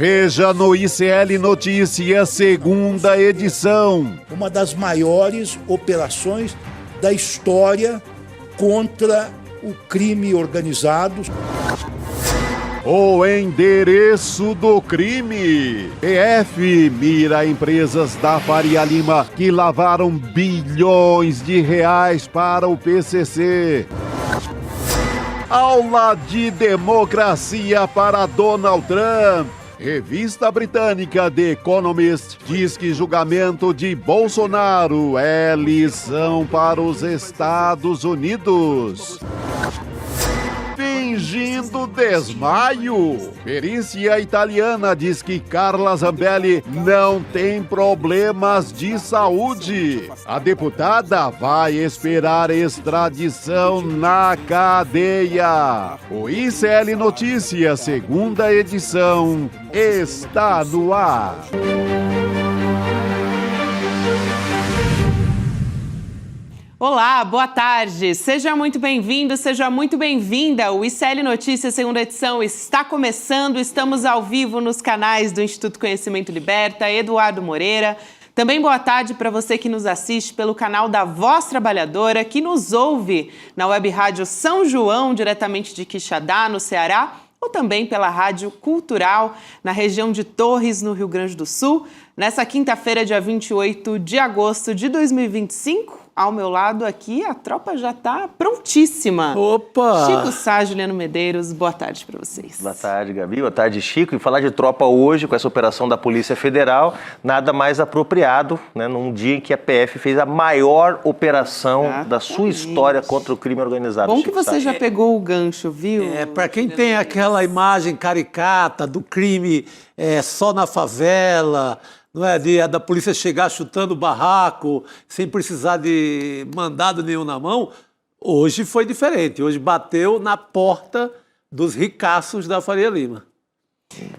Veja no ICL Notícias, segunda edição. Uma das maiores operações da história contra o crime organizado. O endereço do crime. PF mira empresas da Faria Lima que lavaram bilhões de reais para o PCC. Aula de democracia para Donald Trump. Revista britânica The Economist diz que julgamento de Bolsonaro é lição para os Estados Unidos. Fingindo desmaio. Perícia italiana diz que Carla Zambelli não tem problemas de saúde. A deputada vai esperar extradição na cadeia. O ICL Notícias, segunda edição, está no ar. Olá, boa tarde. Seja muito bem-vindo, seja muito bem-vinda. O ICL Notícias, segunda edição, está começando. Estamos ao vivo nos canais do Instituto Conhecimento Liberta, Eduardo Moreira. Também boa tarde para você que nos assiste pelo canal da Voz Trabalhadora, que nos ouve na Web Rádio São João, diretamente de Quixadá, no Ceará, ou também pela Rádio Cultural, na região de Torres, no Rio Grande do Sul. Nessa quinta-feira, dia 28 de agosto de 2025, ao meu lado aqui, a tropa já está prontíssima. Opa! Chico Sá, Juliano Medeiros, boa tarde para vocês. Boa tarde, Gabi. Boa tarde, Chico. E falar de tropa hoje, com essa operação da Polícia Federal, nada mais apropriado, né, num dia em que a PF fez a maior operação da sua história contra o crime organizado. Bom Chico que você Sá. já pegou o gancho, viu? Para quem tem aquela imagem caricata do crime só na favela, não é, da polícia chegar chutando o barraco, sem precisar de mandado nenhum na mão, hoje foi diferente. Hoje bateu na porta dos ricaços da Faria Lima.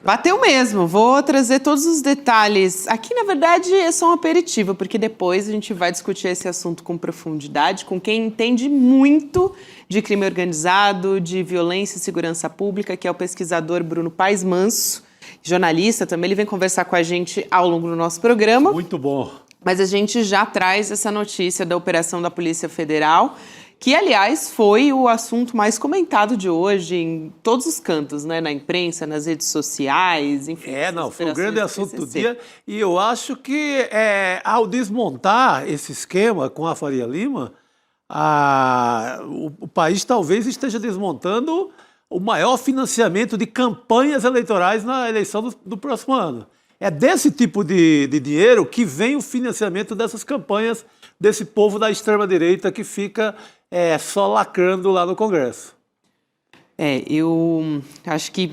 Bateu mesmo, vou trazer todos os detalhes. Aqui, na verdade, é só um aperitivo, porque depois a gente vai discutir esse assunto com profundidade, com quem entende muito de crime organizado, de violência e segurança pública, que é o pesquisador Bruno Paes Manso, jornalista também. Ele vem conversar com a gente ao longo do nosso programa. Muito bom. Mas a gente já traz essa notícia da operação da Polícia Federal, que, aliás, foi o assunto mais comentado de hoje em todos os cantos, né? Na imprensa, nas redes sociais, enfim. Foi o grande assunto do dia. E eu acho que, ao desmontar esse esquema com a Faria Lima, o país talvez esteja desmontando o maior financiamento de campanhas eleitorais na eleição do próximo ano. É desse tipo de dinheiro que vem o financiamento dessas campanhas desse povo da extrema-direita que fica só lacrando lá no Congresso. Eu acho que,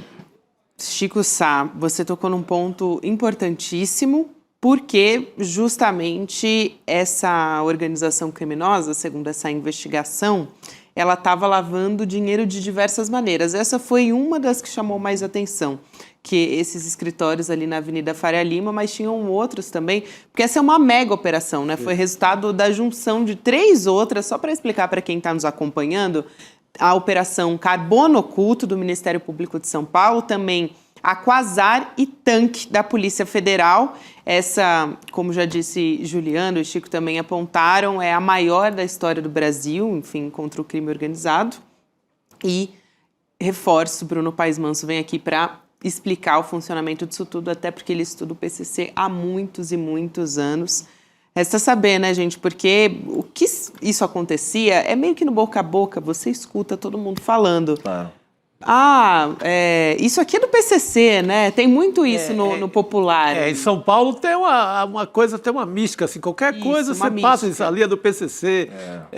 Chico Sá, você tocou num ponto importantíssimo, porque justamente essa organização criminosa, segundo essa investigação, ela estava lavando dinheiro de diversas maneiras. Essa foi uma das que chamou mais atenção, que esses escritórios ali na Avenida Faria Lima, mas tinham outros também, porque essa é uma mega operação, né? Foi resultado da junção de 3 outras, só para explicar para quem está nos acompanhando, a Operação Carbono Oculto do Ministério Público de São Paulo, também a Quasar e Tanque da Polícia Federal. Essa, como já disse Juliano e Chico também apontaram, é a maior da história do Brasil, enfim, contra o crime organizado. E reforço, Bruno Paes Manso vem aqui para explicar o funcionamento disso tudo, até porque ele estuda o PCC há muitos e muitos anos. Resta saber, né, gente, porque o que isso acontecia é meio que no boca a boca, você escuta todo mundo falando. Claro. Isso aqui é do PCC, né? Tem muito isso no popular. Em São Paulo tem uma coisa, tem uma mística, assim, qualquer coisa você passa, isso ali é do PCC,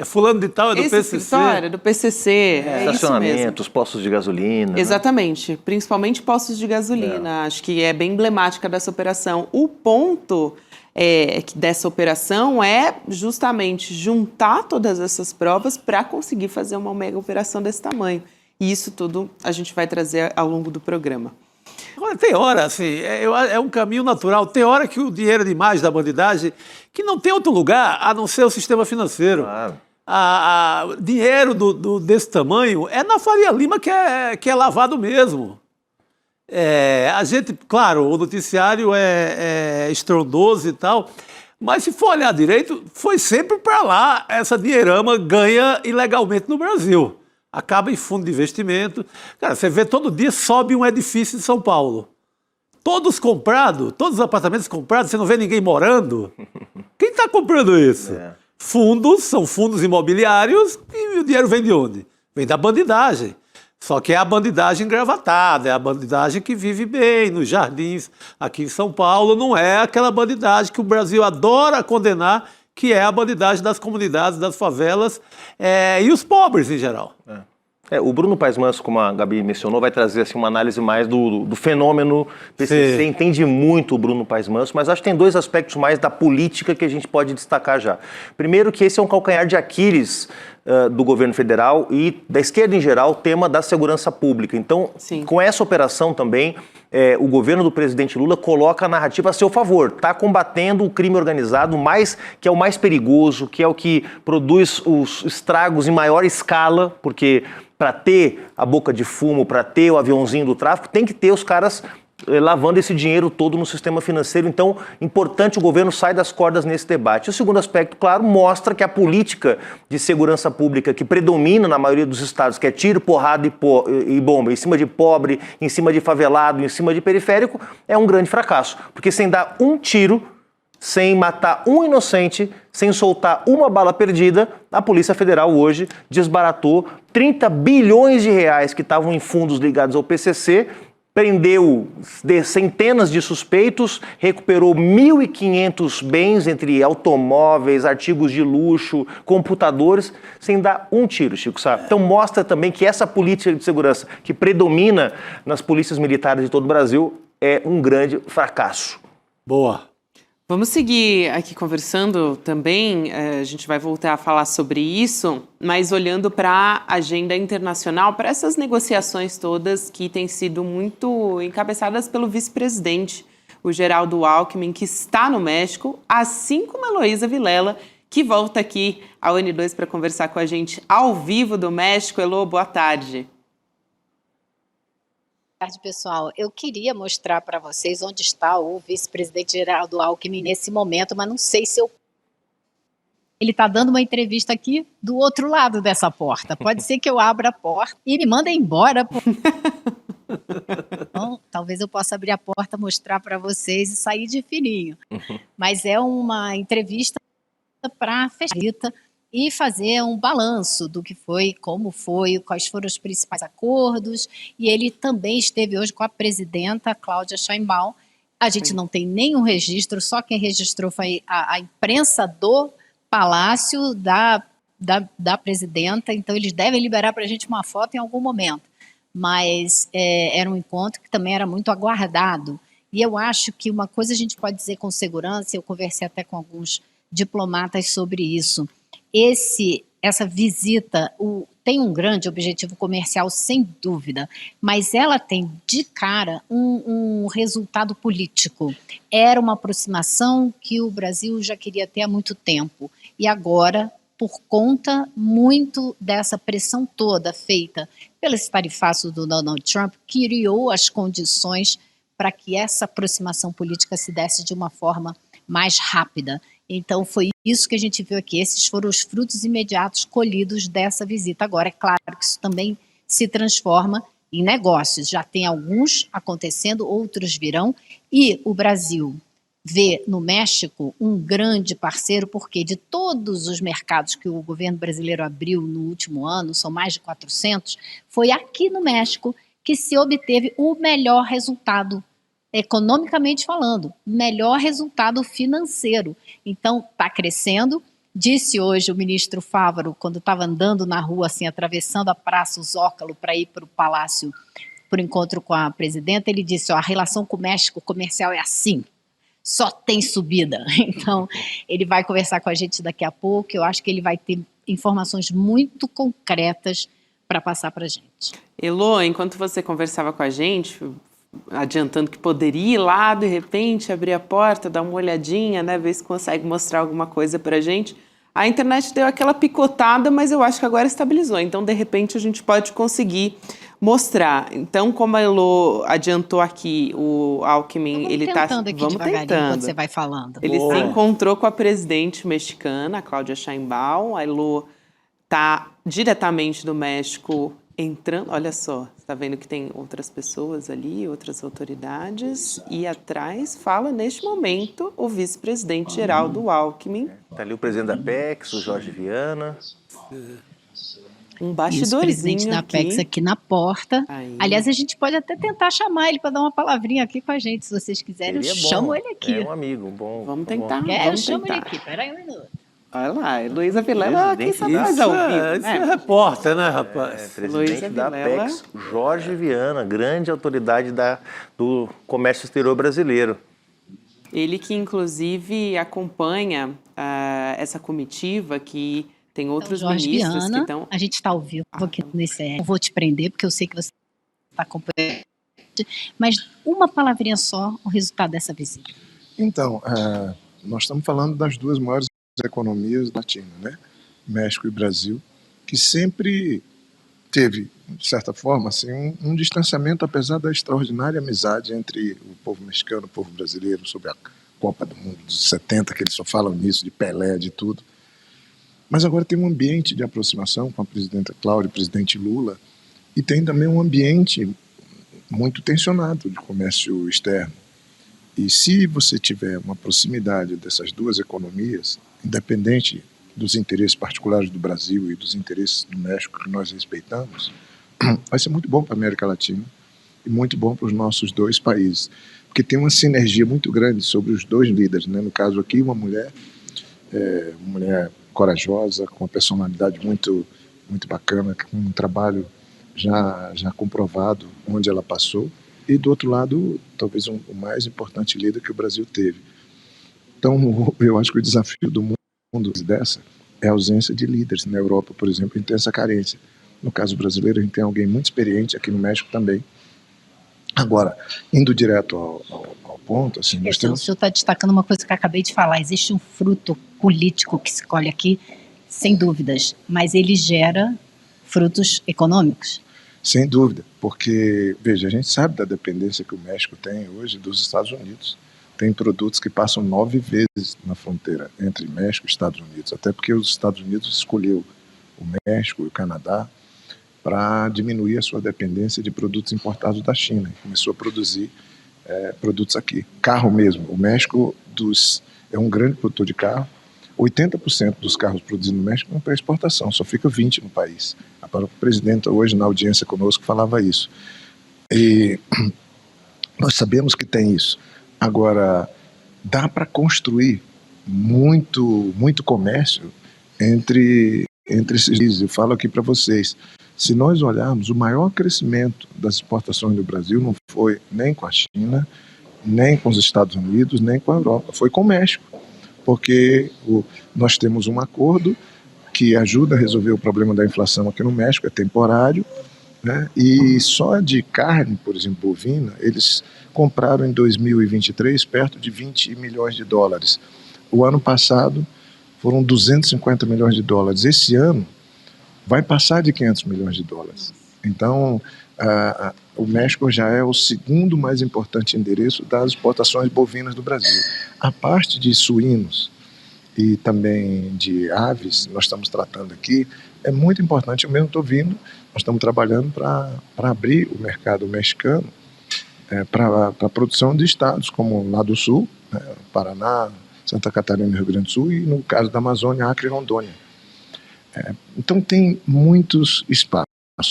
fulano de tal é do PCC. Escritório é do PCC, Estacionamentos, postos de gasolina. Exatamente, né? Principalmente postos de gasolina, acho que é bem emblemática dessa operação. O ponto dessa operação é justamente juntar todas essas provas para conseguir fazer uma mega operação desse tamanho. E isso tudo a gente vai trazer ao longo do programa. Agora, tem hora, assim, é um caminho natural. Tem hora que o dinheiro demais da bandidagem, que não tem outro lugar a não ser o sistema financeiro. Claro. Dinheiro desse tamanho é na Faria Lima que é lavado mesmo. A gente, claro, o noticiário é estrondoso e tal, mas se for olhar direito, foi sempre para lá. Essa dinheirama ganha ilegalmente no Brasil. Acaba em fundo de investimento. Cara, você vê todo dia sobe um edifício em São Paulo. Todos comprados, todos os apartamentos comprados, você não vê ninguém morando. Quem está comprando isso? Fundos, são fundos imobiliários e o dinheiro vem de onde? Vem da bandidagem. Só que é a bandidagem engravatada, é a bandidagem que vive bem nos jardins aqui em São Paulo, não é aquela bandidagem que o Brasil adora condenar, que é a bandidagem das comunidades, das favelas e os pobres em geral. O Bruno Paes Manso, como a Gabi mencionou, vai trazer assim, uma análise mais do fenômeno PCC. Sim. Entende muito o Bruno Paes Manso, mas acho que tem dois aspectos mais da política que a gente pode destacar já. Primeiro, que esse é um calcanhar de Aquiles do governo federal e da esquerda em geral, o tema da segurança pública. Então, sim, com essa operação também, o governo do presidente Lula coloca a narrativa a seu favor, está combatendo o crime organizado, que é o mais perigoso, que é o que produz os estragos em maior escala, porque para ter a boca de fumo, para ter o aviãozinho do tráfico, tem que ter os caras lavando esse dinheiro todo no sistema financeiro. Então, importante o governo sair das cordas nesse debate. O segundo aspecto, claro, mostra que a política de segurança pública que predomina na maioria dos estados, que é tiro, porrada e bomba, em cima de pobre, em cima de favelado, em cima de periférico, é um grande fracasso. Porque sem dar um tiro, sem matar um inocente, sem soltar uma bala perdida, a Polícia Federal hoje desbaratou 30 bilhões de reais que estavam em fundos ligados ao PCC, prendeu centenas de suspeitos, recuperou 1.500 bens, entre automóveis, artigos de luxo, computadores, sem dar um tiro, Chico Sá. Então mostra também que essa política de segurança que predomina nas polícias militares de todo o Brasil é um grande fracasso. Boa. Vamos seguir aqui conversando também, a gente vai voltar a falar sobre isso, mas olhando para a agenda internacional, para essas negociações todas que têm sido muito encabeçadas pelo vice-presidente, o Geraldo Alckmin, que está no México, assim como a Heloísa Vilela, que volta aqui ao N2 para conversar com a gente ao vivo do México. Elô, boa tarde. Boa tarde, pessoal. Eu queria mostrar para vocês onde está o vice-presidente Geraldo Alckmin nesse momento, mas não sei se eu... Ele está dando uma entrevista aqui do outro lado dessa porta. Pode ser que eu abra a porta e me mandem embora. Então, talvez eu possa abrir a porta, mostrar para vocês e sair de fininho. Mas é uma entrevista para fechar e fazer um balanço do que foi, como foi, quais foram os principais acordos. E ele também esteve hoje com a presidenta Cláudia Sheinbaum. A gente não tem nenhum registro, só quem registrou foi a imprensa do Palácio da presidenta. Então eles devem liberar para a gente uma foto em algum momento. Mas era um encontro que também era muito aguardado. E eu acho que uma coisa a gente pode dizer com segurança, eu conversei até com alguns diplomatas sobre isso. Essa visita tem um grande objetivo comercial, sem dúvida, mas ela tem de cara um resultado político. Era uma aproximação que o Brasil já queria ter há muito tempo. E agora, por conta muito dessa pressão toda feita pelo tarifaço do Donald Trump, criou as condições para que essa aproximação política se desse de uma forma mais rápida. Então foi isso que a gente viu aqui, esses foram os frutos imediatos colhidos dessa visita. Agora, é claro que isso também se transforma em negócios, já tem alguns acontecendo, outros virão, e o Brasil vê no México um grande parceiro, porque de todos os mercados que o governo brasileiro abriu no último ano, são mais de 400, foi aqui no México que se obteve o melhor resultado economicamente falando, melhor resultado financeiro. Então, está crescendo. Disse hoje o ministro Fávaro, quando estava andando na rua, assim, atravessando a Praça Zócalo para ir para o Palácio, para o encontro com a presidenta, ele disse, a relação com o México comercial é assim, só tem subida. Então, ele vai conversar com a gente daqui a pouco, eu acho que ele vai ter informações muito concretas para passar para a gente. Elô, enquanto você conversava com a gente, adiantando que poderia ir lá, de repente, abrir a porta, dar uma olhadinha, né, ver se consegue mostrar alguma coisa pra gente. A internet deu aquela picotada, mas eu acho que agora estabilizou. Então, de repente, a gente pode conseguir mostrar. Então, como a Elô adiantou aqui, o Alckmin, ele tá... Tentando aqui Vamos devagarinho tentando. enquanto você vai falando. Ele se encontrou com a presidente mexicana, a Cláudia Sheinbaum. A Elô tá diretamente do México entrando. Olha só, você tá vendo que tem outras pessoas ali, outras autoridades. E atrás fala, neste momento, o vice-presidente Geraldo Alckmin. Está ali o presidente da Apex, o Jorge Viana. Um Isso, bastidorzinho presidente da Apex aqui na porta. Aí. Aliás, a gente pode até tentar chamar ele para dar uma palavrinha aqui com a gente, se vocês quiserem. Eu Seria bom. chamo ele aqui. É um amigo, bom. Vamos tentar. Quero, Vamos chamo ele tentar. aqui. Peraí um minuto. Olha lá, Heloísa Vilela, quem sabe mais ao vivo, Isso né? é repórter, né, rapaz? Presidente Luísa da Vilela. Apex, Jorge Viana, grande autoridade do comércio exterior brasileiro. Ele que, inclusive, acompanha essa comitiva que tem outros Então, Jorge ministros Viana, que estão... a gente está ao vivo aqui nesse. Não vou te prender, porque eu sei que você está acompanhando. Mas uma palavrinha só, o resultado dessa visita. Então, nós estamos falando das duas maiores economias latinas, né? México e Brasil, que sempre teve, de certa forma, assim, um distanciamento, apesar da extraordinária amizade entre o povo mexicano e o povo brasileiro, sobre a Copa do Mundo dos 70, que eles só falam nisso, de Pelé, de tudo. Mas agora tem um ambiente de aproximação com a presidenta Cláudia e o presidente Lula, e tem também um ambiente muito tensionado de comércio externo. E se você tiver uma proximidade dessas duas economias, independente dos interesses particulares do Brasil e dos interesses do México que nós respeitamos, vai ser muito bom para a América Latina e muito bom para os nossos dois países, porque tem uma sinergia muito grande sobre os dois líderes, né? No caso aqui, uma mulher corajosa, com uma personalidade muito, muito bacana, com um trabalho já comprovado onde ela passou, e do outro lado, talvez o mais importante líder que o Brasil teve. Então, eu acho que o desafio do mundo dessa é a ausência de líderes. Na Europa, por exemplo, a gente tem essa carência. No caso brasileiro, a gente tem alguém muito experiente, aqui no México também. Agora, indo direto ao ponto, assim, nós temos... O senhor está destacando uma coisa que eu acabei de falar. Existe um fruto político que se colhe aqui, sem dúvidas, mas ele gera frutos econômicos. Sem dúvida, porque, veja, a gente sabe da dependência que o México tem hoje dos Estados Unidos. Tem produtos que passam 9 vezes na fronteira entre México e Estados Unidos, até porque os Estados Unidos escolheu o México e o Canadá para diminuir a sua dependência de produtos importados da China. E começou a produzir produtos aqui. Carro mesmo. O México é um grande produtor de carro. 80% dos carros produzidos no México vão para exportação, só fica 20% no país. A própria presidenta hoje na audiência conosco falava isso. E nós sabemos que tem isso. Agora, dá para construir muito comércio entre esses países. Eu falo aqui para vocês, se nós olharmos, o maior crescimento das exportações do Brasil não foi nem com a China, nem com os Estados Unidos, nem com a Europa, foi com o México. Porque nós temos um acordo que ajuda a resolver o problema da inflação aqui no México, é temporário, né? E só de carne, por exemplo, bovina, eles compraram em 2023 perto de 20 milhões de dólares. O ano passado foram 250 milhões de dólares. Esse ano vai passar de 500 milhões de dólares. Então, o México já é o segundo mais importante endereço das exportações bovinas do Brasil. A parte de suínos e também de aves, nós estamos tratando aqui, é muito importante. Eu mesmo estou vindo, nós estamos trabalhando para abrir o mercado mexicano para a produção de estados, como lá do Sul, né, Paraná, Santa Catarina e Rio Grande do Sul, e no caso da Amazônia, Acre e Rondônia. Então tem muitos espaços.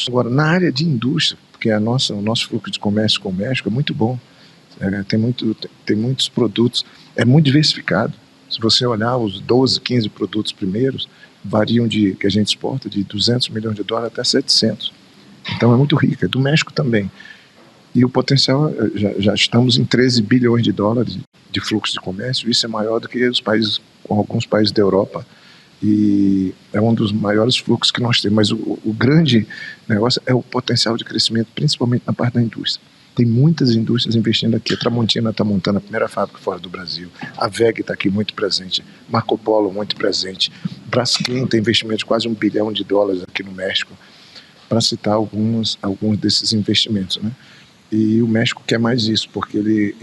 Agora, na área de indústria, porque o nosso fluxo de comércio com o México é muito bom, tem muitos produtos, é muito diversificado. Se você olhar os 12, 15 produtos primeiros, variam que a gente exporta de 200 milhões de dólares até 700. Então é muito rica, é do México também. E o potencial, já estamos em 13 bilhões de dólares de fluxo de comércio, isso é maior do que alguns países da Europa, e é um dos maiores fluxos que nós temos. Mas o grande negócio é o potencial de crescimento, principalmente na parte da indústria. Tem muitas indústrias investindo aqui. A Tramontina está montando a primeira fábrica fora do Brasil. A WEG está aqui muito presente. Marco Polo muito presente. Braskem tem investimento de quase $1 bilhão aqui no México. para citar alguns desses investimentos, né? E o México quer mais isso, porque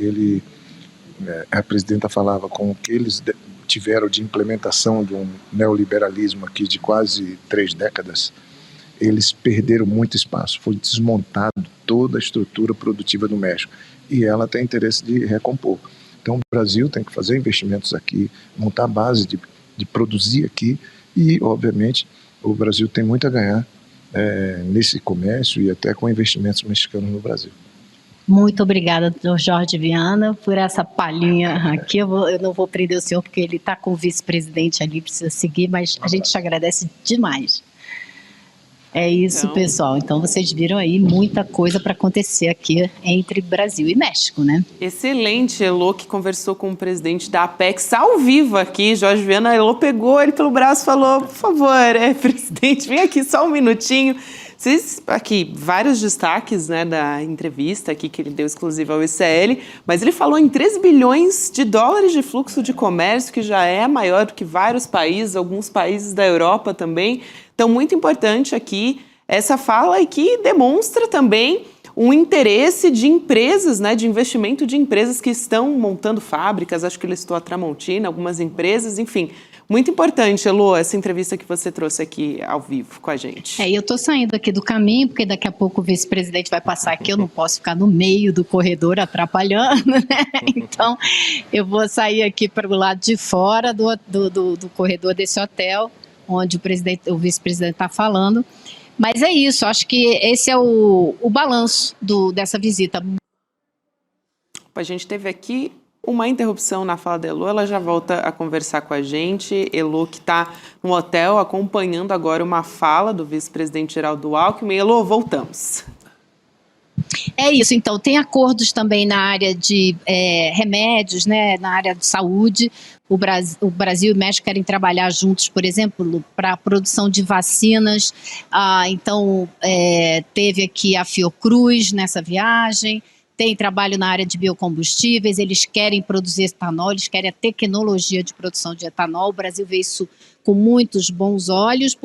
a presidenta falava com o que eles tiveram de implementação de um neoliberalismo aqui de quase 3 décadas, eles perderam muito espaço, foi desmontado toda a estrutura produtiva do México, e ela tem interesse de recompor. Então o Brasil tem que fazer investimentos aqui, montar a base de produzir aqui, e obviamente o Brasil tem muito a ganhar nesse comércio e até com investimentos mexicanos no Brasil. Muito obrigada, Dr. Jorge Viana, por essa palhinha aqui. Eu não vou prender o senhor, porque ele está com o vice-presidente ali, precisa seguir, mas a gente te agradece demais. É isso, então, pessoal. Então, vocês viram aí muita coisa para acontecer aqui entre Brasil e México, né? Excelente, Elô, que conversou com o presidente da Apex ao vivo aqui. Jorge Viana, Elô pegou ele pelo braço e falou, por favor, presidente, vem aqui só um minutinho. Vocês, aqui, vários destaques, né, da entrevista aqui que ele deu exclusiva ao ICL, mas ele falou em 3 bilhões de dólares de fluxo de comércio, que já é maior do que vários países, alguns países da Europa também. Então, muito importante aqui essa fala e que demonstra também um interesse de empresas, né, de investimento de empresas que estão montando fábricas, acho que ele citou a Tramontina, algumas empresas, enfim. Muito importante, Elô, essa entrevista que você trouxe aqui ao vivo com a gente. Eu estou saindo aqui do caminho, porque daqui a pouco o vice-presidente vai passar aqui, eu não posso ficar no meio do corredor atrapalhando, né? Então, eu vou sair aqui para o lado de fora do corredor desse hotel, onde o vice-presidente está falando. Mas é isso, acho que esse é o balanço dessa visita. A gente teve aqui uma interrupção na fala da Elô, ela já volta a conversar com a gente. Elô, que está no hotel, acompanhando agora uma fala do vice-presidente Geraldo Alckmin. Elô, voltamos. É isso, então, tem acordos também na área de remédios, né, na área de saúde. O Brasil e o México querem trabalhar juntos, por exemplo, para a produção de vacinas. Então, teve aqui a Fiocruz nessa viagem. Tem trabalho na área de biocombustíveis, eles querem produzir etanol, eles querem a tecnologia de produção de etanol. O Brasil vê isso com muito bons olhos,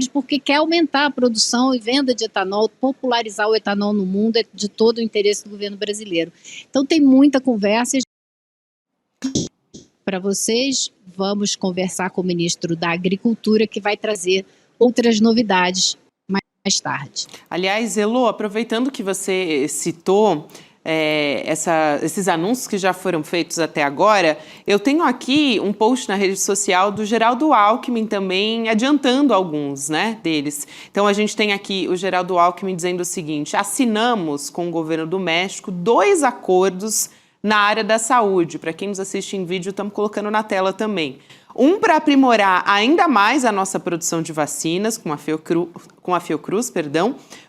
porque quer aumentar a produção e venda de etanol, popularizar o etanol no mundo, é de todo o interesse do governo brasileiro. Então tem muita conversa para vocês. Vamos conversar com o ministro da Agricultura, que vai trazer outras novidades mais tarde. Aliás, Elô, aproveitando que você citou esses anúncios que já foram feitos até agora, eu tenho aqui um post na rede social do Geraldo Alckmin também adiantando alguns, né, deles. Então a gente tem aqui o Geraldo Alckmin dizendo o seguinte: assinamos com o governo do México 2 acordos na área da saúde. Para quem nos assiste em vídeo, estamos colocando na tela também. Um para aprimorar ainda mais a nossa produção de vacinas com a Fiocruz,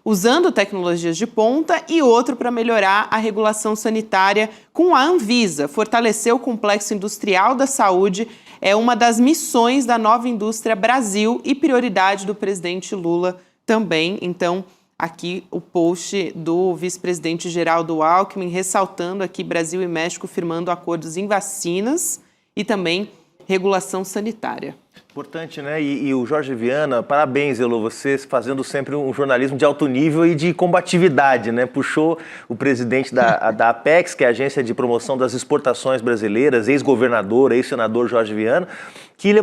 usando tecnologias de ponta, e outro para melhorar a regulação sanitária com a Anvisa. Fortalecer o complexo industrial da saúde é uma das missões da Nova Indústria Brasil e prioridade do presidente Lula também. Então, aqui o post do vice-presidente Geraldo Alckmin ressaltando aqui Brasil e México firmando acordos em vacinas e também regulação sanitária. Importante, né? E o Jorge Viana, parabéns, Elô, você fazendo sempre um jornalismo de alto nível e de combatividade, né? Puxou o presidente da Apex, que é a Agência de Promoção das Exportações Brasileiras, ex-governador, ex-senador Jorge Viana, que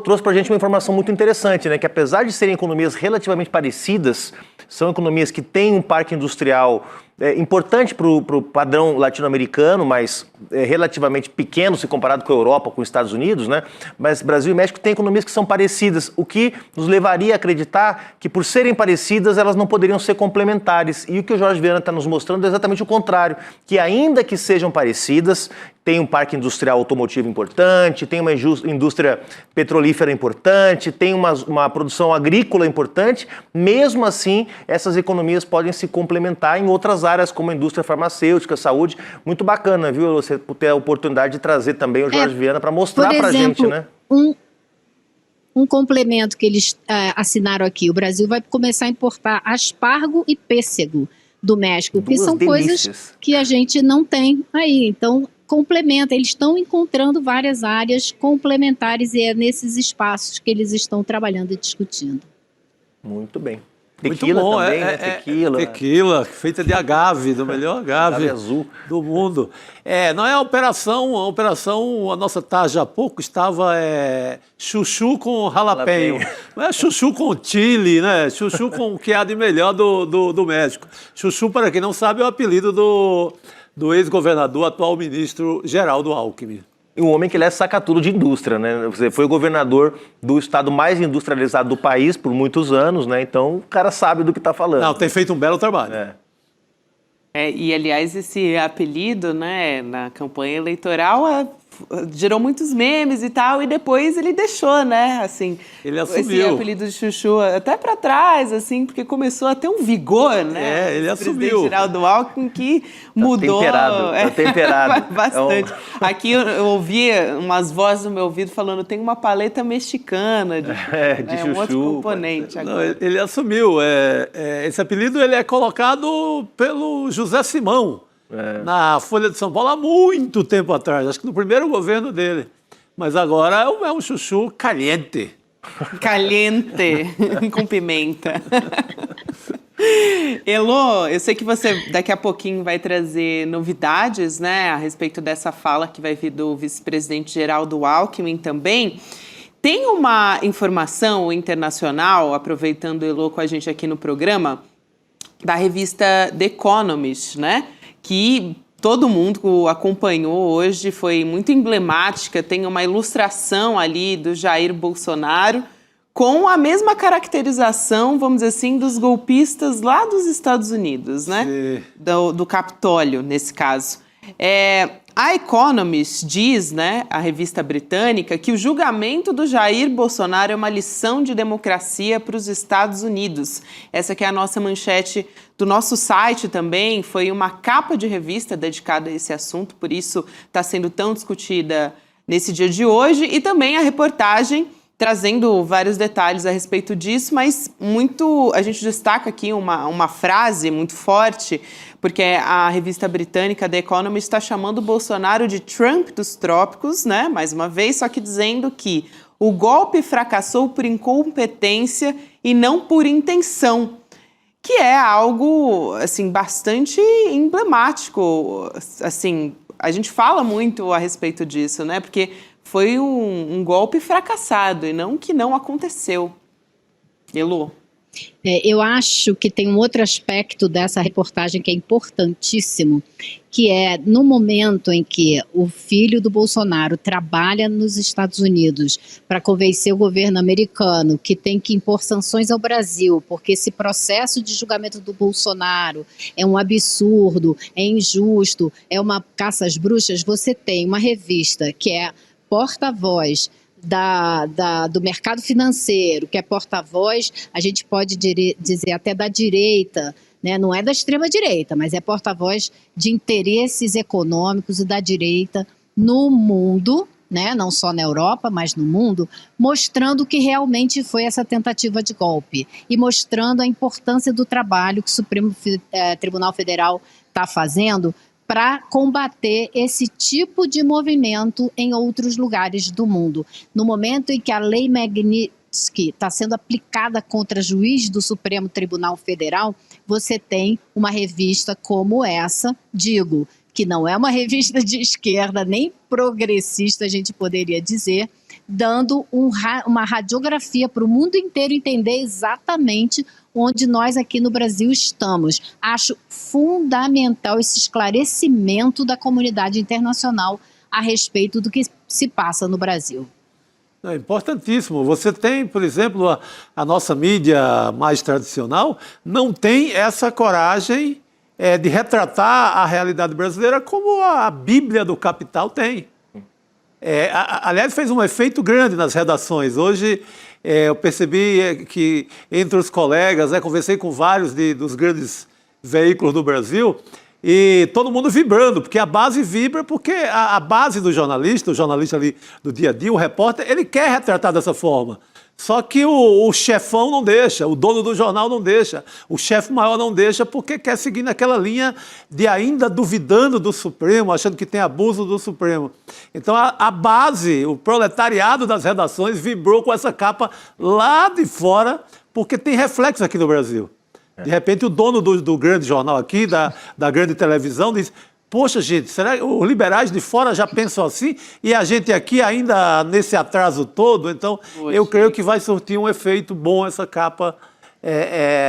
trouxe pra gente uma informação muito interessante, né? Que apesar de serem economias relativamente parecidas, são economias que têm um parque industrial importante para o padrão latino-americano, mas relativamente pequeno se comparado com a Europa, com os Estados Unidos, né? Mas Brasil e México têm economias que são parecidas, o que nos levaria a acreditar que, por serem parecidas, elas não poderiam ser complementares. E o que o Jorge Viana está nos mostrando é exatamente o contrário, que ainda que sejam parecidas, tem um parque industrial automotivo importante, tem uma indústria petrolífera importante, tem uma produção agrícola importante. Mesmo assim, essas economias podem se complementar em outras áreas, como a indústria farmacêutica, saúde. Muito bacana, viu? Você ter a oportunidade de trazer também o Jorge Viana para mostrar para a gente, né? Um complemento que eles assinaram aqui. O Brasil vai começar a importar aspargo e pêssego do México, que são coisas que a gente não tem aí. Então, complementa, eles estão encontrando várias áreas complementares e é nesses espaços que eles estão trabalhando e discutindo. Muito bem. Tequila muito bom, também, né? Tequila. Tequila, feita de agave, do melhor agave azul do mundo. Não é a operação, a nossa tarde há pouco estava chuchu com jalapeno. Não é chuchu com chile, né? Chuchu com o que há de melhor do México. Chuchu, para quem não sabe, é o apelido do ex-governador, atual ministro Geraldo Alckmin. E um homem que ele é saca-tudo de indústria, né? Você foi governador do estado mais industrializado do país por muitos anos, né? Então o cara sabe do que está falando. Não, tem feito um belo trabalho. E, aliás, esse apelido, né, na campanha eleitoral, gerou muitos memes e tal, e depois ele deixou, né, assim... Ele assumiu. Esse apelido de Chuchu até para trás, assim, porque começou a ter um vigor, né? Ele assumiu. O presidente Geraldo Alckmin que mudou... Tá temperado. Bastante. Aqui eu ouvi umas vozes no meu ouvido falando, tem uma paleta mexicana de chuchu. Um outro componente agora. Não, ele assumiu. Esse apelido ele é colocado pelo José Simão, na Folha de São Paulo há muito tempo atrás, acho que no primeiro governo dele. Mas agora é um chuchu caliente. Caliente, com pimenta. Elô, eu sei que você daqui a pouquinho vai trazer novidades, né, a respeito dessa fala que vai vir do vice-presidente Geraldo Alckmin também. Tem uma informação internacional, aproveitando o Elô com a gente aqui no programa, da revista The Economist, né? Que todo mundo acompanhou hoje, foi muito emblemática, tem uma ilustração ali do Jair Bolsonaro com a mesma caracterização, vamos dizer assim, dos golpistas lá dos Estados Unidos, né? Do Capitólio, nesse caso. A Economist diz, né, a revista britânica, que o julgamento do Jair Bolsonaro é uma lição de democracia para os Estados Unidos. Essa que é a nossa manchete do nosso site também, foi uma capa de revista dedicada a esse assunto, por isso está sendo tão discutida nesse dia de hoje, e também a reportagem trazendo vários detalhes a respeito disso, mas a gente destaca aqui uma frase muito forte, porque a revista britânica The Economist está chamando o Bolsonaro de Trump dos trópicos, né? Mais uma vez, só que dizendo que o golpe fracassou por incompetência e não por intenção, que é algo, assim, bastante emblemático. Assim, a gente fala muito a respeito disso, né? Porque foi um golpe fracassado e não que não aconteceu. Elô? Eu acho que tem um outro aspecto dessa reportagem que é importantíssimo, que é no momento em que o filho do Bolsonaro trabalha nos Estados Unidos para convencer o governo americano que tem que impor sanções ao Brasil, porque esse processo de julgamento do Bolsonaro é um absurdo, é injusto, é uma caça às bruxas, você tem uma revista que é porta-voz do mercado financeiro, que é porta-voz, a gente pode dizer até da direita, né? Não é da extrema-direita, mas é porta-voz de interesses econômicos e da direita no mundo, né? Não só na Europa, mas no mundo, mostrando que realmente foi essa tentativa de golpe e mostrando a importância do trabalho que o Supremo Tribunal Federal está fazendo para combater esse tipo de movimento em outros lugares do mundo. No momento em que a Lei Magnitsky está sendo aplicada contra juiz do Supremo Tribunal Federal, você tem uma revista como essa, digo, que não é uma revista de esquerda nem progressista, a gente poderia dizer, dando uma radiografia para o mundo inteiro entender exatamente onde nós aqui no Brasil estamos. Acho fundamental esse esclarecimento da comunidade internacional a respeito do que se passa no Brasil. É importantíssimo. Você tem, por exemplo, a nossa mídia mais tradicional não tem essa coragem de retratar a realidade brasileira como a Bíblia do Capital tem. Aliás, fez um efeito grande nas redações. Hoje eu percebi que entre os colegas, conversei com vários dos grandes veículos do Brasil e todo mundo vibrando, porque a base vibra, porque a base do jornalista, o jornalista ali do dia a dia, o repórter, ele quer retratar dessa forma. Só que o chefão não deixa, o dono do jornal não deixa, o chefe maior não deixa, porque quer seguir naquela linha de ainda duvidando do Supremo, achando que tem abuso do Supremo. Então a base, o proletariado das redações vibrou com essa capa lá de fora, porque tem reflexo aqui no Brasil. De repente, o dono do grande jornal aqui, da grande televisão, diz: poxa, gente, será que os liberais de fora já pensam assim? E a gente aqui ainda nesse atraso todo? Então, eu creio que vai surtir um efeito bom essa capa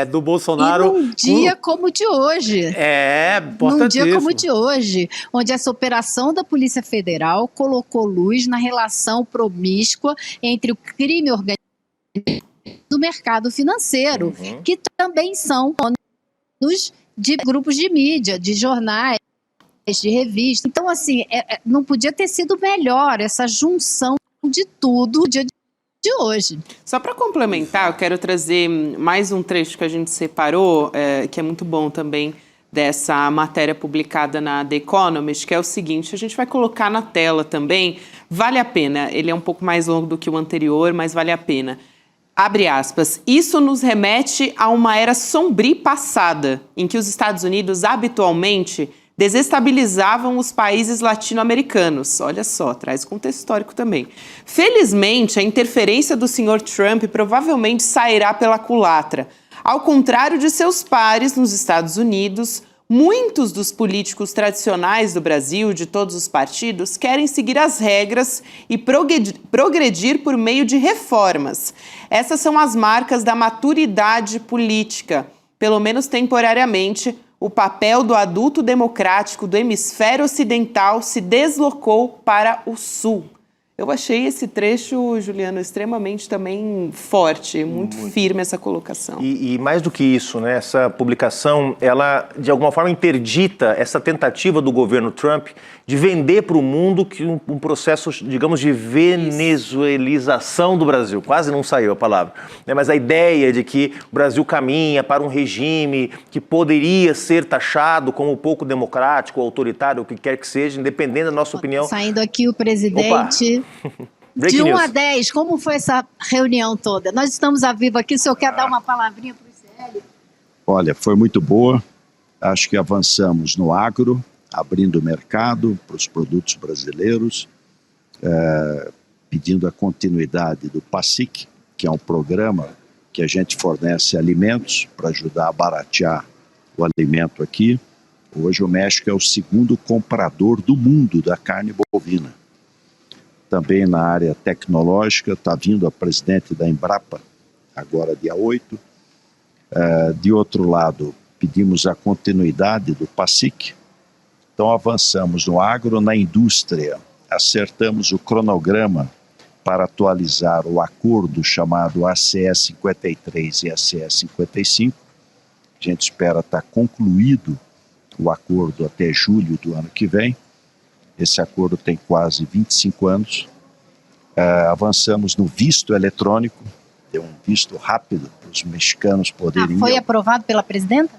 do Bolsonaro. E num dia como o de hoje. Importantíssimo. Num dia como o de hoje, onde essa operação da Polícia Federal colocou luz na relação promíscua entre o crime organizado do mercado financeiro, que também são donos de grupos de mídia, de jornais, de revistas. Então, assim, não podia ter sido melhor essa junção de tudo no dia de hoje. Só para complementar, eu quero trazer mais um trecho que a gente separou, que é muito bom também, dessa matéria publicada na The Economist, que é o seguinte: a gente vai colocar na tela também, vale a pena, ele é um pouco mais longo do que o anterior, mas vale a pena. Abre aspas, isso nos remete a uma era sombria passada, em que os Estados Unidos habitualmente desestabilizavam os países latino-americanos. Olha só, traz contexto histórico também. Felizmente, a interferência do senhor Trump provavelmente sairá pela culatra. Ao contrário de seus pares nos Estados Unidos, muitos dos políticos tradicionais do Brasil, de todos os partidos, querem seguir as regras e progredir por meio de reformas. Essas são as marcas da maturidade política. Pelo menos temporariamente, o papel do adulto democrático do hemisfério ocidental se deslocou para o sul. Eu achei esse trecho, Juliano, extremamente também forte, muito firme essa colocação. E mais do que isso, né, essa publicação, ela de alguma forma interdita essa tentativa do governo Trump de vender para o mundo que um processo, digamos, de venezuelização do Brasil. Quase não saiu a palavra. Né, mas a ideia de que o Brasil caminha para um regime que poderia ser taxado como pouco democrático, autoritário, o que quer que seja, independente da nossa opinião. Saindo aqui o presidente... De 1 a 10, como foi essa reunião toda? Nós estamos a vivo aqui, o senhor quer dar uma palavrinha para o ICL? Olha, foi muito boa, acho que avançamos no agro, abrindo o mercado para os produtos brasileiros, pedindo a continuidade do PASIC, que é um programa que a gente fornece alimentos para ajudar a baratear o alimento aqui. Hoje o México é o segundo comprador do mundo da carne bovina. Também na área tecnológica, está vindo a presidente da Embrapa, agora dia 8. De outro lado, pedimos a continuidade do PASIC. Então avançamos no agro, na indústria, acertamos o cronograma para atualizar o acordo chamado ACE 53 e ACE 55. A gente espera estar concluído o acordo até julho do ano que vem. Esse acordo tem quase 25 anos. Avançamos no visto eletrônico, deu um visto rápido para os mexicanos poderem... Foi aprovado pela presidenta?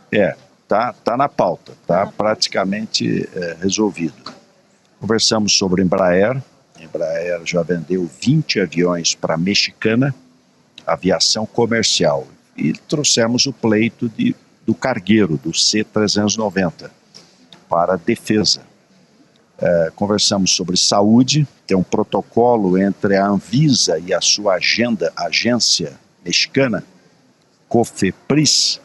Tá na pauta, está praticamente resolvido. Conversamos sobre Embraer. A Embraer já vendeu 20 aviões para a Mexicana, aviação comercial. E trouxemos o pleito do cargueiro, do C-390, para a defesa. Conversamos sobre saúde, tem um protocolo entre a Anvisa e a sua agência mexicana, COFEPRIS,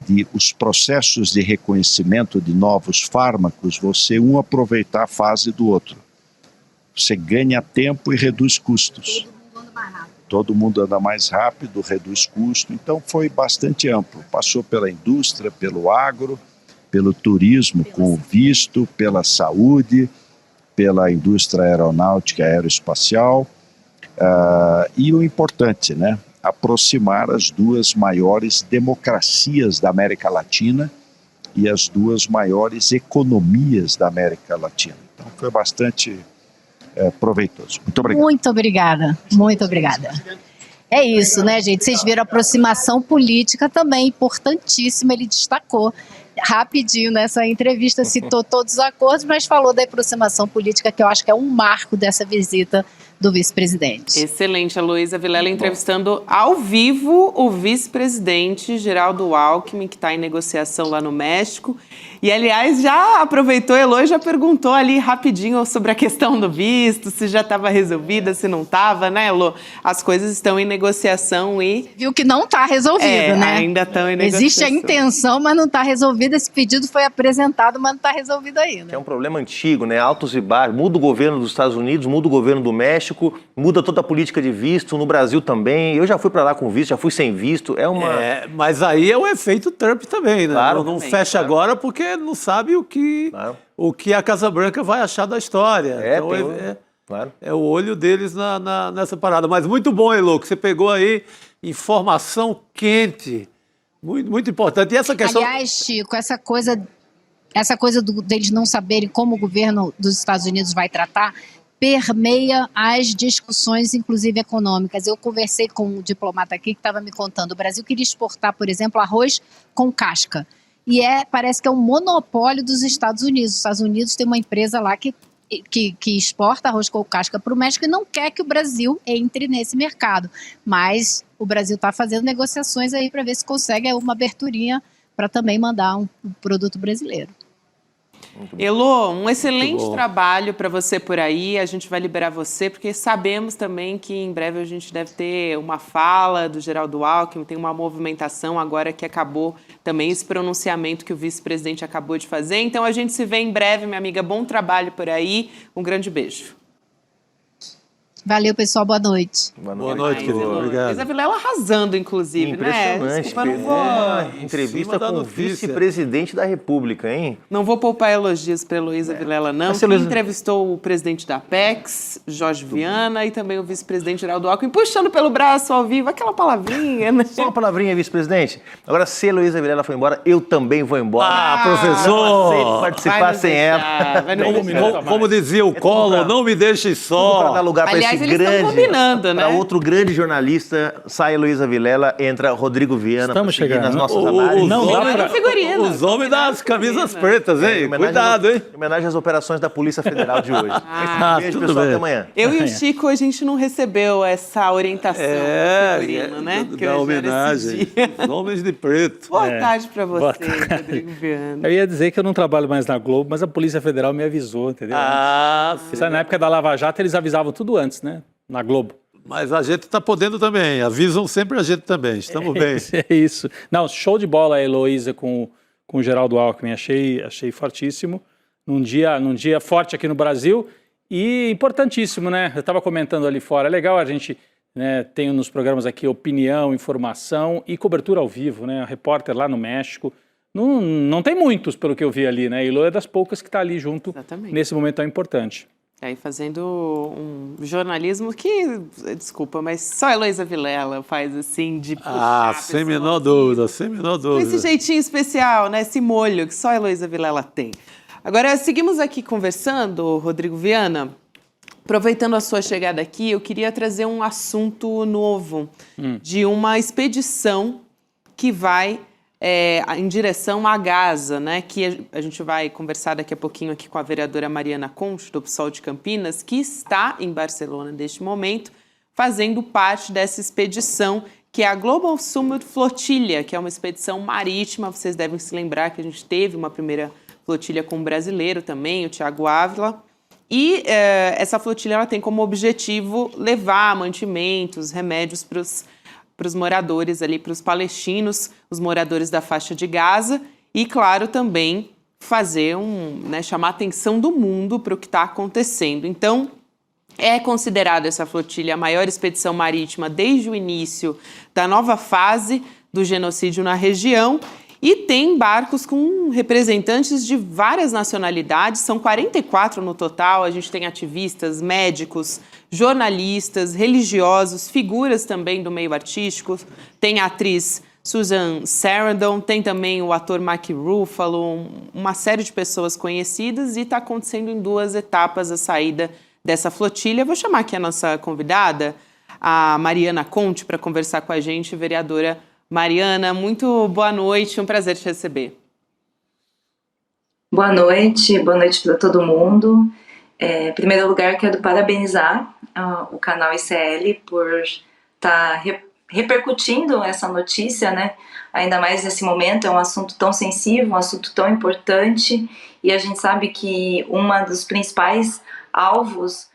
de os processos de reconhecimento de novos fármacos, você aproveitar a fase do outro. Você ganha tempo e reduz custos. Todo mundo anda mais rápido, reduz custo, então foi bastante amplo. Passou pela indústria, pelo agro, pelo turismo com o visto, pela saúde, pela indústria aeronáutica e aeroespacial, e o importante, né, aproximar as duas maiores democracias da América Latina e as duas maiores economias da América Latina. Então foi bastante proveitoso. Muito obrigado. Muito obrigada, muito obrigada. É isso, né, gente? Vocês viram a aproximação política também, importantíssima, ele destacou rapidinho nessa entrevista, citou todos os acordos, mas falou da aproximação política, que eu acho que é um marco dessa visita do vice-presidente. Excelente, a Luísa Vilela entrevistando ao vivo o vice-presidente Geraldo Alckmin, que está em negociação lá no México. E, aliás, já aproveitou, Elô, e já perguntou ali rapidinho sobre a questão do visto, se já estava resolvida, se não estava, né, Elô? As coisas estão em negociação e... Viu que não está resolvido, né? Ainda estão em negociação. Existe a intenção, mas não está resolvida. Esse pedido foi apresentado, mas não está resolvido ainda. É um problema antigo, né? Altos e baixos. Muda o governo dos Estados Unidos, muda o governo do México, muda toda a política de visto, no Brasil também. Eu já fui para lá com visto, já fui sem visto. Mas aí é o efeito Trump também, né? Claro, não também, fecha agora porque não sabe o que a Casa Branca vai achar da história. Então, é o olho deles nessa parada. Mas muito bom, Elô, que você pegou aí informação quente. Muito, muito importante. E essa questão... Aliás, Chico, essa coisa deles não saberem como o governo dos Estados Unidos vai tratar permeia as discussões, inclusive econômicas. Eu conversei com um diplomata aqui que estava me contando, o Brasil queria exportar, por exemplo, arroz com casca. E parece que é um monopólio dos Estados Unidos. Os Estados Unidos tem uma empresa lá que exporta arroz com casca para o México e não quer que o Brasil entre nesse mercado. Mas o Brasil está fazendo negociações aí para ver se consegue uma aberturinha para também mandar um produto brasileiro. Elô, um excelente trabalho para você por aí. A gente vai liberar você, porque sabemos também que em breve a gente deve ter uma fala do Geraldo Alckmin, tem uma movimentação agora que acabou também esse pronunciamento que o vice-presidente acabou de fazer. Então a gente se vê em breve, minha amiga. Bom trabalho por aí. Um grande beijo. Valeu, pessoal. Boa noite. Boa noite, querido. Obrigado. Luísa Vilela arrasando, inclusive, impressionante, né? Entrevista com o vice-presidente da República, hein? Não vou poupar elogios para Luísa Vilela, não. Quem entrevistou o presidente da Apex, Jorge Viana, e também o vice-presidente Geraldo Alckmin, puxando pelo braço ao vivo, aquela palavrinha, né? Só uma palavrinha, vice-presidente. Agora, se a Luísa Vilela for embora, eu também vou embora. Professor! Não aceito participar sem ela. Como dizia o Collor, não me deixe só. Para dar lugar para esse eles estão combinando, né? Para outro grande jornalista, sai Luísa Vilela, entra Rodrigo Viana. Estamos chegando nas nossas análises. Os homens das camisas pretas, hein? Cuidado, hein? Em homenagem às operações da Polícia Federal de hoje. Beijo, pessoal. Até amanhã. Eu e o Chico, a gente não recebeu essa orientação do figurino, né? Da homenagem. Os homens de preto. Boa tarde para você, Rodrigo Viana. Eu ia dizer que eu não trabalho mais na Globo, mas a Polícia Federal me avisou, entendeu? Sim. Na época da Lava Jato, eles avisavam tudo antes, né? Na Globo. Mas a gente está podendo também, avisam sempre a gente também, estamos bem. É isso. Não, show de bola a Heloísa com o Geraldo Alckmin, achei fortíssimo, num dia forte aqui no Brasil e importantíssimo, né? Eu estava comentando ali fora, é legal a gente, né, tem nos programas aqui opinião, informação e cobertura ao vivo, né? A repórter lá no México, não tem muitos pelo que eu vi ali, né? A Elo é das poucas que está ali junto. Exatamente. Nesse momento tão importante. Aí fazendo um jornalismo que, desculpa, mas só a Heloísa Vilela faz assim, de puxar sem menor dúvida, sem menor dúvida. Com esse jeitinho especial, né, esse molho que só a Heloísa Vilela tem. Agora, seguimos aqui conversando, Rodrigo Viana. Aproveitando a sua chegada aqui, eu queria trazer um assunto novo de uma expedição que vai em direção a Gaza, né? Que a gente vai conversar daqui a pouquinho aqui com a vereadora Mariana Conte, do PSOL de Campinas, que está em Barcelona neste momento, fazendo parte dessa expedição, que é a Global Summit Flotilha, que é uma expedição marítima. Vocês devem se lembrar que a gente teve uma primeira flotilha com um brasileiro também, o Thiago Ávila. E essa flotilha ela tem como objetivo levar mantimentos, remédios para os moradores ali, para os palestinos, os moradores da faixa de Gaza, e, claro, também fazer chamar a atenção do mundo para o que está acontecendo. Então, é considerada essa flotilha a maior expedição marítima desde o início da nova fase do genocídio na região, e tem barcos com representantes de várias nacionalidades, são 44 no total. A gente tem ativistas, médicos, jornalistas, religiosos, figuras também do meio artístico, tem a atriz Susan Sarandon, tem também o ator Mark Ruffalo, uma série de pessoas conhecidas, e está acontecendo em 2 etapas a saída dessa flotilha. Vou chamar aqui a nossa convidada, a Mariana Conte, para conversar com a gente, vereadora Mariana. Muito boa noite, um prazer te receber. Boa noite para todo mundo. Em primeiro lugar, quero parabenizar o canal ICL por estar repercutindo essa notícia, né? Ainda mais nesse momento, é um assunto tão sensível, um assunto tão importante, e a gente sabe que uma dos principais alvos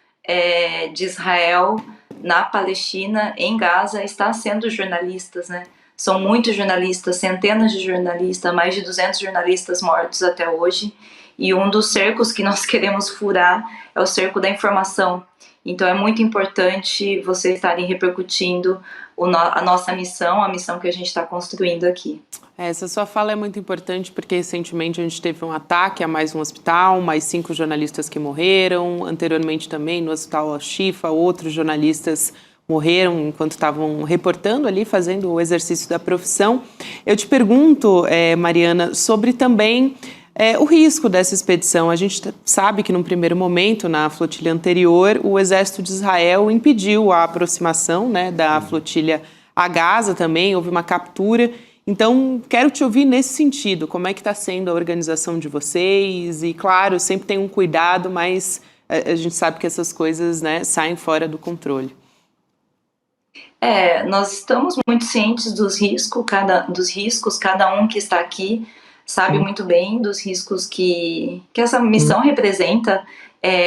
de Israel na Palestina, em Gaza, está sendo os jornalistas, né? São muitos jornalistas, centenas de jornalistas, mais de 200 jornalistas mortos até hoje, e um dos cercos que nós queremos furar é o cerco da informação. Então é muito importante vocês estarem repercutindo a nossa missão, a missão que a gente está construindo aqui. Essa sua fala é muito importante porque recentemente a gente teve um ataque a mais um hospital, mais 5 jornalistas que morreram. Anteriormente também no Hospital Al-Shifa, outros jornalistas morreram enquanto estavam reportando ali, fazendo o exercício da profissão. Eu te pergunto, Mariana, sobre também o risco dessa expedição. A gente sabe que num primeiro momento, na flotilha anterior, o exército de Israel impediu a aproximação, né, da flotilha a Gaza também, houve uma captura. Então, quero te ouvir nesse sentido, como é que está sendo a organização de vocês? E, claro, sempre tem um cuidado, mas a gente sabe que essas coisas, né, saem fora do controle. Nós estamos muito cientes dos riscos, cada um que está aqui sabe muito bem dos riscos que essa missão representa.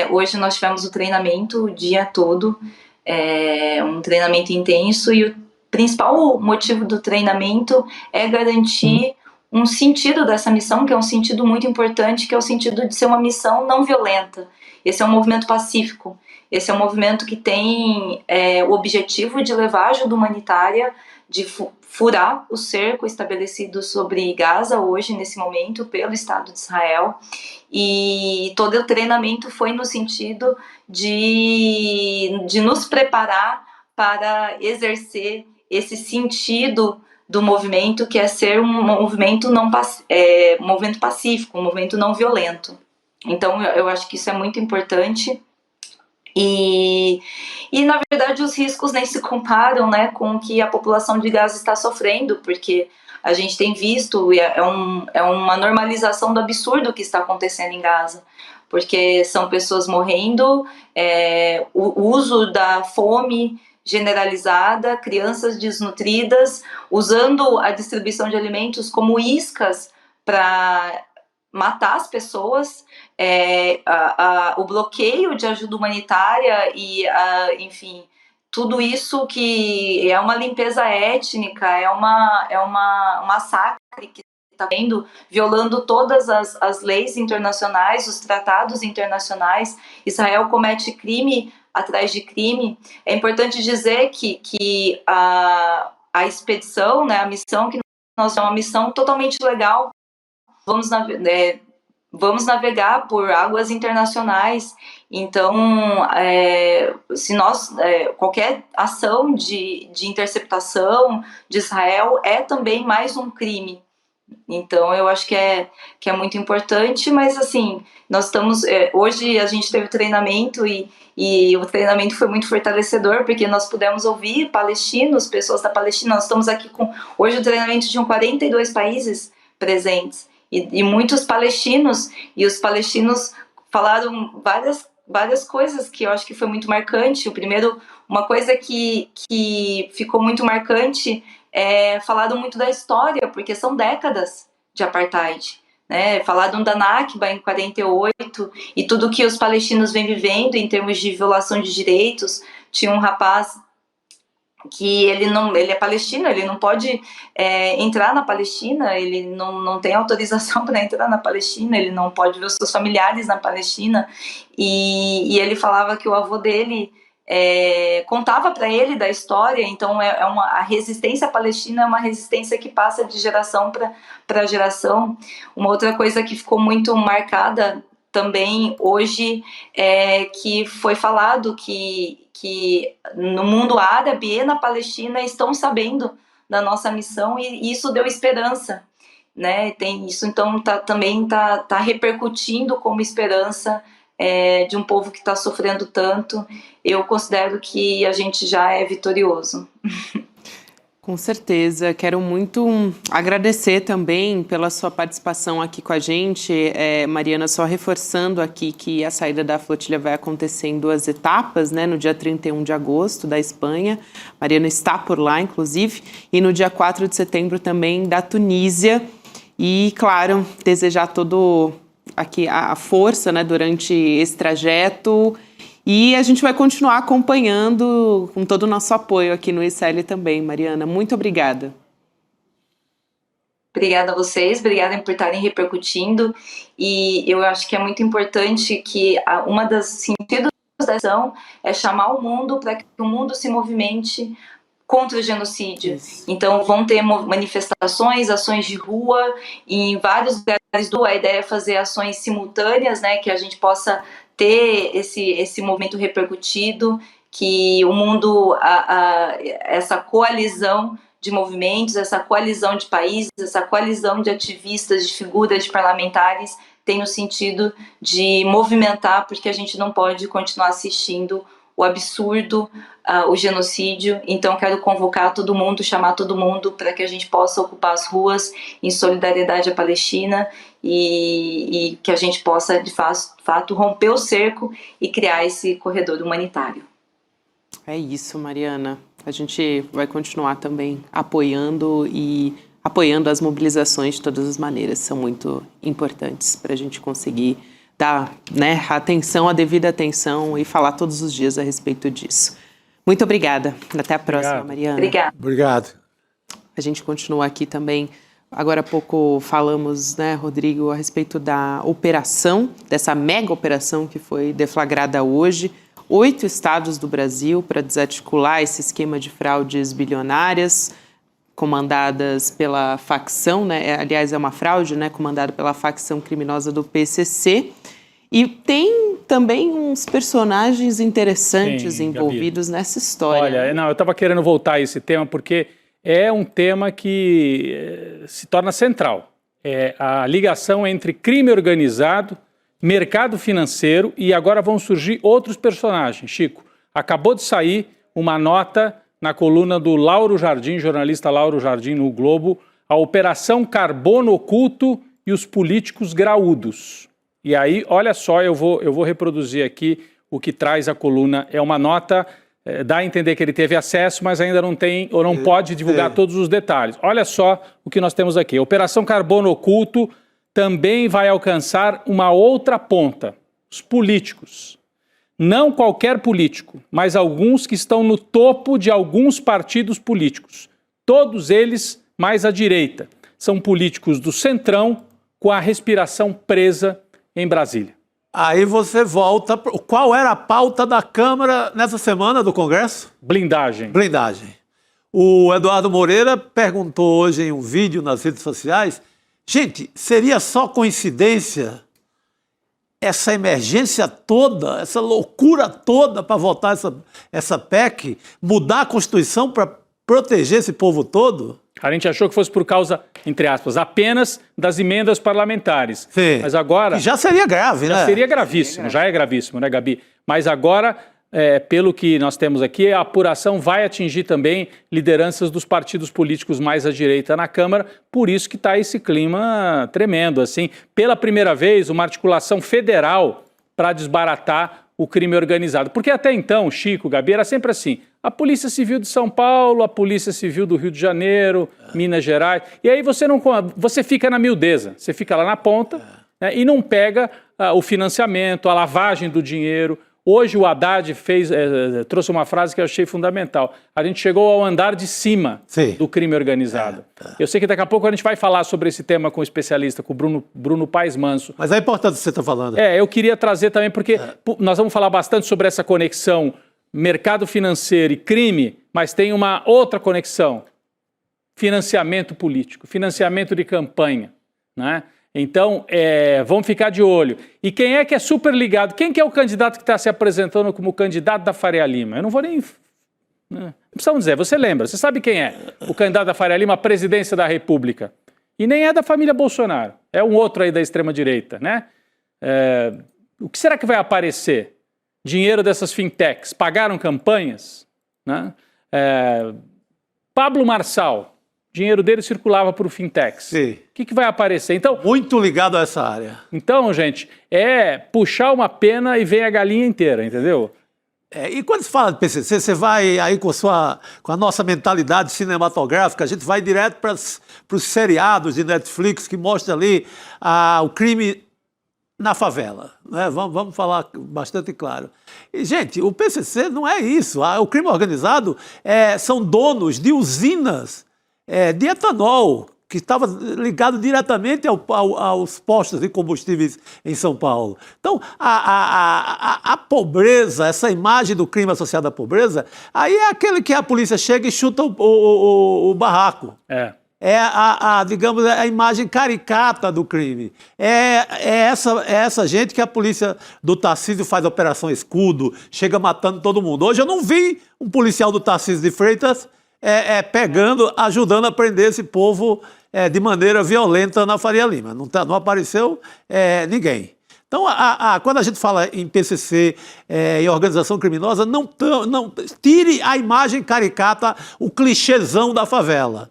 Hoje nós tivemos o treinamento o dia todo, um treinamento intenso, e o principal motivo do treinamento é garantir um sentido dessa missão, que é um sentido muito importante, que é o sentido de ser uma missão não violenta. Esse é um movimento pacífico, esse é um movimento que tem o objetivo de levar ajuda humanitária, de furar o cerco estabelecido sobre Gaza hoje, nesse momento, pelo Estado de Israel. E todo o treinamento foi no sentido de nos preparar para exercer esse sentido do movimento, que é ser um movimento um movimento pacífico, um movimento não violento. Então eu acho que isso é muito importante. E na verdade os riscos nem se comparam, né, com o que a população de Gaza está sofrendo, porque a gente tem visto, uma normalização do absurdo que está acontecendo em Gaza, porque são pessoas morrendo, o uso da fome generalizada, crianças desnutridas, usando a distribuição de alimentos como iscas para matar as pessoas, o bloqueio de ajuda humanitária e, enfim, tudo isso que é uma limpeza étnica, é um massacre que está violando todas as leis internacionais, os tratados internacionais. Israel comete crime atrás de crime. É importante dizer que a expedição, né, a missão que nós é uma missão totalmente legal. Vamos navegar por águas internacionais. Então, se qualquer ação de interceptação de Israel é também mais um crime. Então, eu acho que é muito importante, mas assim, nós estamos... hoje a gente teve treinamento e o treinamento foi muito fortalecedor, porque nós pudemos ouvir palestinos, pessoas da Palestina. Nós estamos aqui com... Hoje o treinamento tinha 42 países presentes. E muitos palestinos, e os palestinos falaram várias coisas que eu acho que foi muito marcante. Uma coisa que ficou muito marcante falaram muito da história, porque são décadas de apartheid, né? Falaram da Nakba em 48 e tudo que os palestinos vêm vivendo em termos de violação de direitos. Tinha um rapaz que ele é palestino, ele não pode entrar na Palestina, ele não tem autorização para entrar na Palestina, ele não pode ver os seus familiares na Palestina, e ele falava que o avô dele contava para ele da história. Então a resistência palestina é uma resistência que passa de geração para geração. Uma outra coisa que ficou muito marcada também hoje que foi falado que no mundo árabe e na Palestina estão sabendo da nossa missão, e isso deu esperança, né? Tem isso, então também tá repercutindo como esperança de um povo que está sofrendo tanto. Eu considero que a gente já é vitorioso. Com certeza, quero muito agradecer também pela sua participação aqui com a gente. Mariana, só reforçando aqui que a saída da flotilha vai acontecer em 2 etapas, né? No dia 31 de agosto, da Espanha. Mariana está por lá, inclusive. E no dia 4 de setembro também da Tunísia. E, claro, desejar todo aqui a força, né, durante esse trajeto. E a gente vai continuar acompanhando com todo o nosso apoio aqui no ICL também, Mariana. Muito obrigada. Obrigada a vocês, obrigada por estarem repercutindo. E eu acho que é muito importante que uma das sentidos da ação é chamar o mundo para que o mundo se movimente contra o genocídio. Isso. Então vão ter manifestações, ações de rua, e em vários lugares do mundo a ideia é fazer ações simultâneas, né, que a gente possa ter esse movimento repercutido, que o mundo, essa coalizão de movimentos, essa coalizão de países, essa coalizão de ativistas, de figuras, de parlamentares, tem o sentido de movimentar, porque a gente não pode continuar assistindo o absurdo, o genocídio. Então quero convocar todo mundo, chamar todo mundo para que a gente possa ocupar as ruas em solidariedade à Palestina e que a gente possa de fato romper o cerco e criar esse corredor humanitário. É isso, Mariana. A gente vai continuar também apoiando as mobilizações de todas as maneiras. São muito importantes para a gente conseguir dar, né, a devida atenção e falar todos os dias a respeito disso. Muito obrigada. Até a próxima, Mariana. Obrigado. A gente continua aqui também. Agora há pouco falamos, né, Rodrigo, a respeito da operação, dessa mega operação que foi deflagrada hoje. 8 estados do Brasil para desarticular esse esquema de fraudes bilionárias, comandadas pela facção, né? Aliás, é uma fraude, né? Comandada pela facção criminosa do PCC. E tem também uns personagens interessantes envolvidos nessa história. Olha, eu estava querendo voltar a esse tema porque é um tema que se torna central. É a ligação entre crime organizado, mercado financeiro, e agora vão surgir outros personagens. Chico, acabou de sair uma nota na coluna do Lauro Jardim, jornalista Lauro Jardim no Globo, a Operação Carbono Oculto e os Políticos Graúdos. E aí, olha só, eu vou reproduzir aqui o que traz a coluna. É uma nota, dá a entender que ele teve acesso, mas ainda não tem ou não pode divulgar todos os detalhes. Olha só o que nós temos aqui. A Operação Carbono Oculto também vai alcançar uma outra ponta, os políticos. Não qualquer político, mas alguns que estão no topo de alguns partidos políticos. Todos eles mais à direita. São políticos do centrão com a respiração presa em Brasília. Aí você volta. Qual era a pauta da Câmara nessa semana do Congresso? Blindagem. Blindagem. O Eduardo Moreira perguntou hoje em um vídeo nas redes sociais: gente, seria só coincidência essa emergência toda, essa loucura toda para votar essa PEC, mudar a Constituição para proteger esse povo todo? A gente achou que fosse por causa, entre aspas, apenas das emendas parlamentares. Sim. Mas agora... E já seria grave, né? Já seria gravíssimo, já é gravíssimo, né, Gabi? Mas agora, pelo que nós temos aqui, a apuração vai atingir também lideranças dos partidos políticos mais à direita na Câmara, por isso que está esse clima tremendo, assim. Pela primeira vez, uma articulação federal para desbaratar o crime organizado. Porque até então, Chico, Gabi, era sempre assim: a Polícia Civil de São Paulo, a Polícia Civil do Rio de Janeiro, Minas Gerais, e aí você fica na miudeza, você fica lá na ponta, né, e não pega o financiamento, a lavagem do dinheiro. Hoje o Haddad trouxe uma frase que eu achei fundamental: a gente chegou ao andar de cima do crime organizado. Eu sei que daqui a pouco a gente vai falar sobre esse tema com o especialista, com o Bruno Paes Manso. Mas é importante o que você está falando. Eu queria trazer também, porque nós vamos falar bastante sobre essa conexão mercado financeiro e crime, mas tem uma outra conexão: financiamento político, financiamento de campanha, né? Então, vamos ficar de olho. E quem é que é super ligado? Quem que é o candidato que está se apresentando como candidato da Faria Lima? Eu não vou nem... Não precisamos dizer, você lembra, você sabe quem é o candidato da Faria Lima à presidência da República. E nem é da família Bolsonaro, é um outro aí da extrema-direita, né? O que será que vai aparecer? Dinheiro dessas fintechs, pagaram campanhas, né? Pablo Marçal, o dinheiro dele circulava por fintechs. Sim. O que vai aparecer? Então, muito ligado a essa área. Então, gente, é puxar uma pena e vem a galinha inteira, entendeu? E quando se fala de PCC, você vai aí com a nossa mentalidade cinematográfica, a gente vai direto para os seriados de Netflix que mostram ali o crime na favela, né? Vamos falar bastante claro. E, gente, o PCC não é isso. O crime organizado são donos de usinas de etanol, que estava ligado diretamente aos postos de combustíveis em São Paulo. Então, a pobreza, essa imagem do crime associado à pobreza, aí é aquele que a polícia chega e chuta o barraco. Digamos, a imagem caricata do crime. É essa gente que a polícia do Tarcísio faz a Operação Escudo, chega matando todo mundo. Hoje eu não vi um policial do Tarcísio de Freitas ajudando a prender esse povo de maneira violenta na Faria Lima. Não apareceu ninguém. Então, quando a gente fala em PCC e organização criminosa, não tire a imagem caricata, o clichêzão da favela.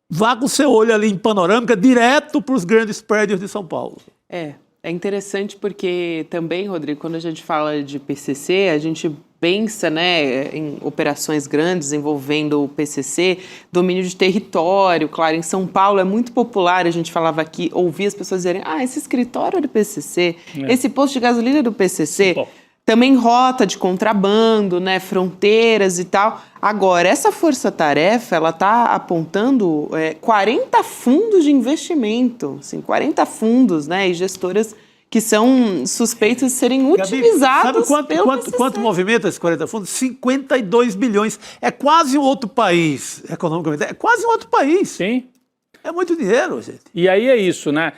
Vá com o seu olho ali em panorâmica direto para os grandes prédios de São Paulo. É interessante porque também, Rodrigo, quando a gente fala de PCC, a gente pensa, né, em operações grandes envolvendo o PCC, domínio de território. Claro, em São Paulo é muito popular, a gente falava aqui, ouvir as pessoas dizerem, esse escritório é do PCC, esse posto de gasolina é do PCC. Bom. Também rota de contrabando, né, fronteiras e tal. Agora, essa força-tarefa, ela está apontando 40 fundos de investimento, assim, 40 fundos, né, e gestoras que são suspeitos de serem utilizados. Sabe quanto movimenta esses 40 fundos? 52 bilhões. É quase um outro país, economicamente. É quase um outro país. Sim. É muito dinheiro, gente. E aí é isso, né?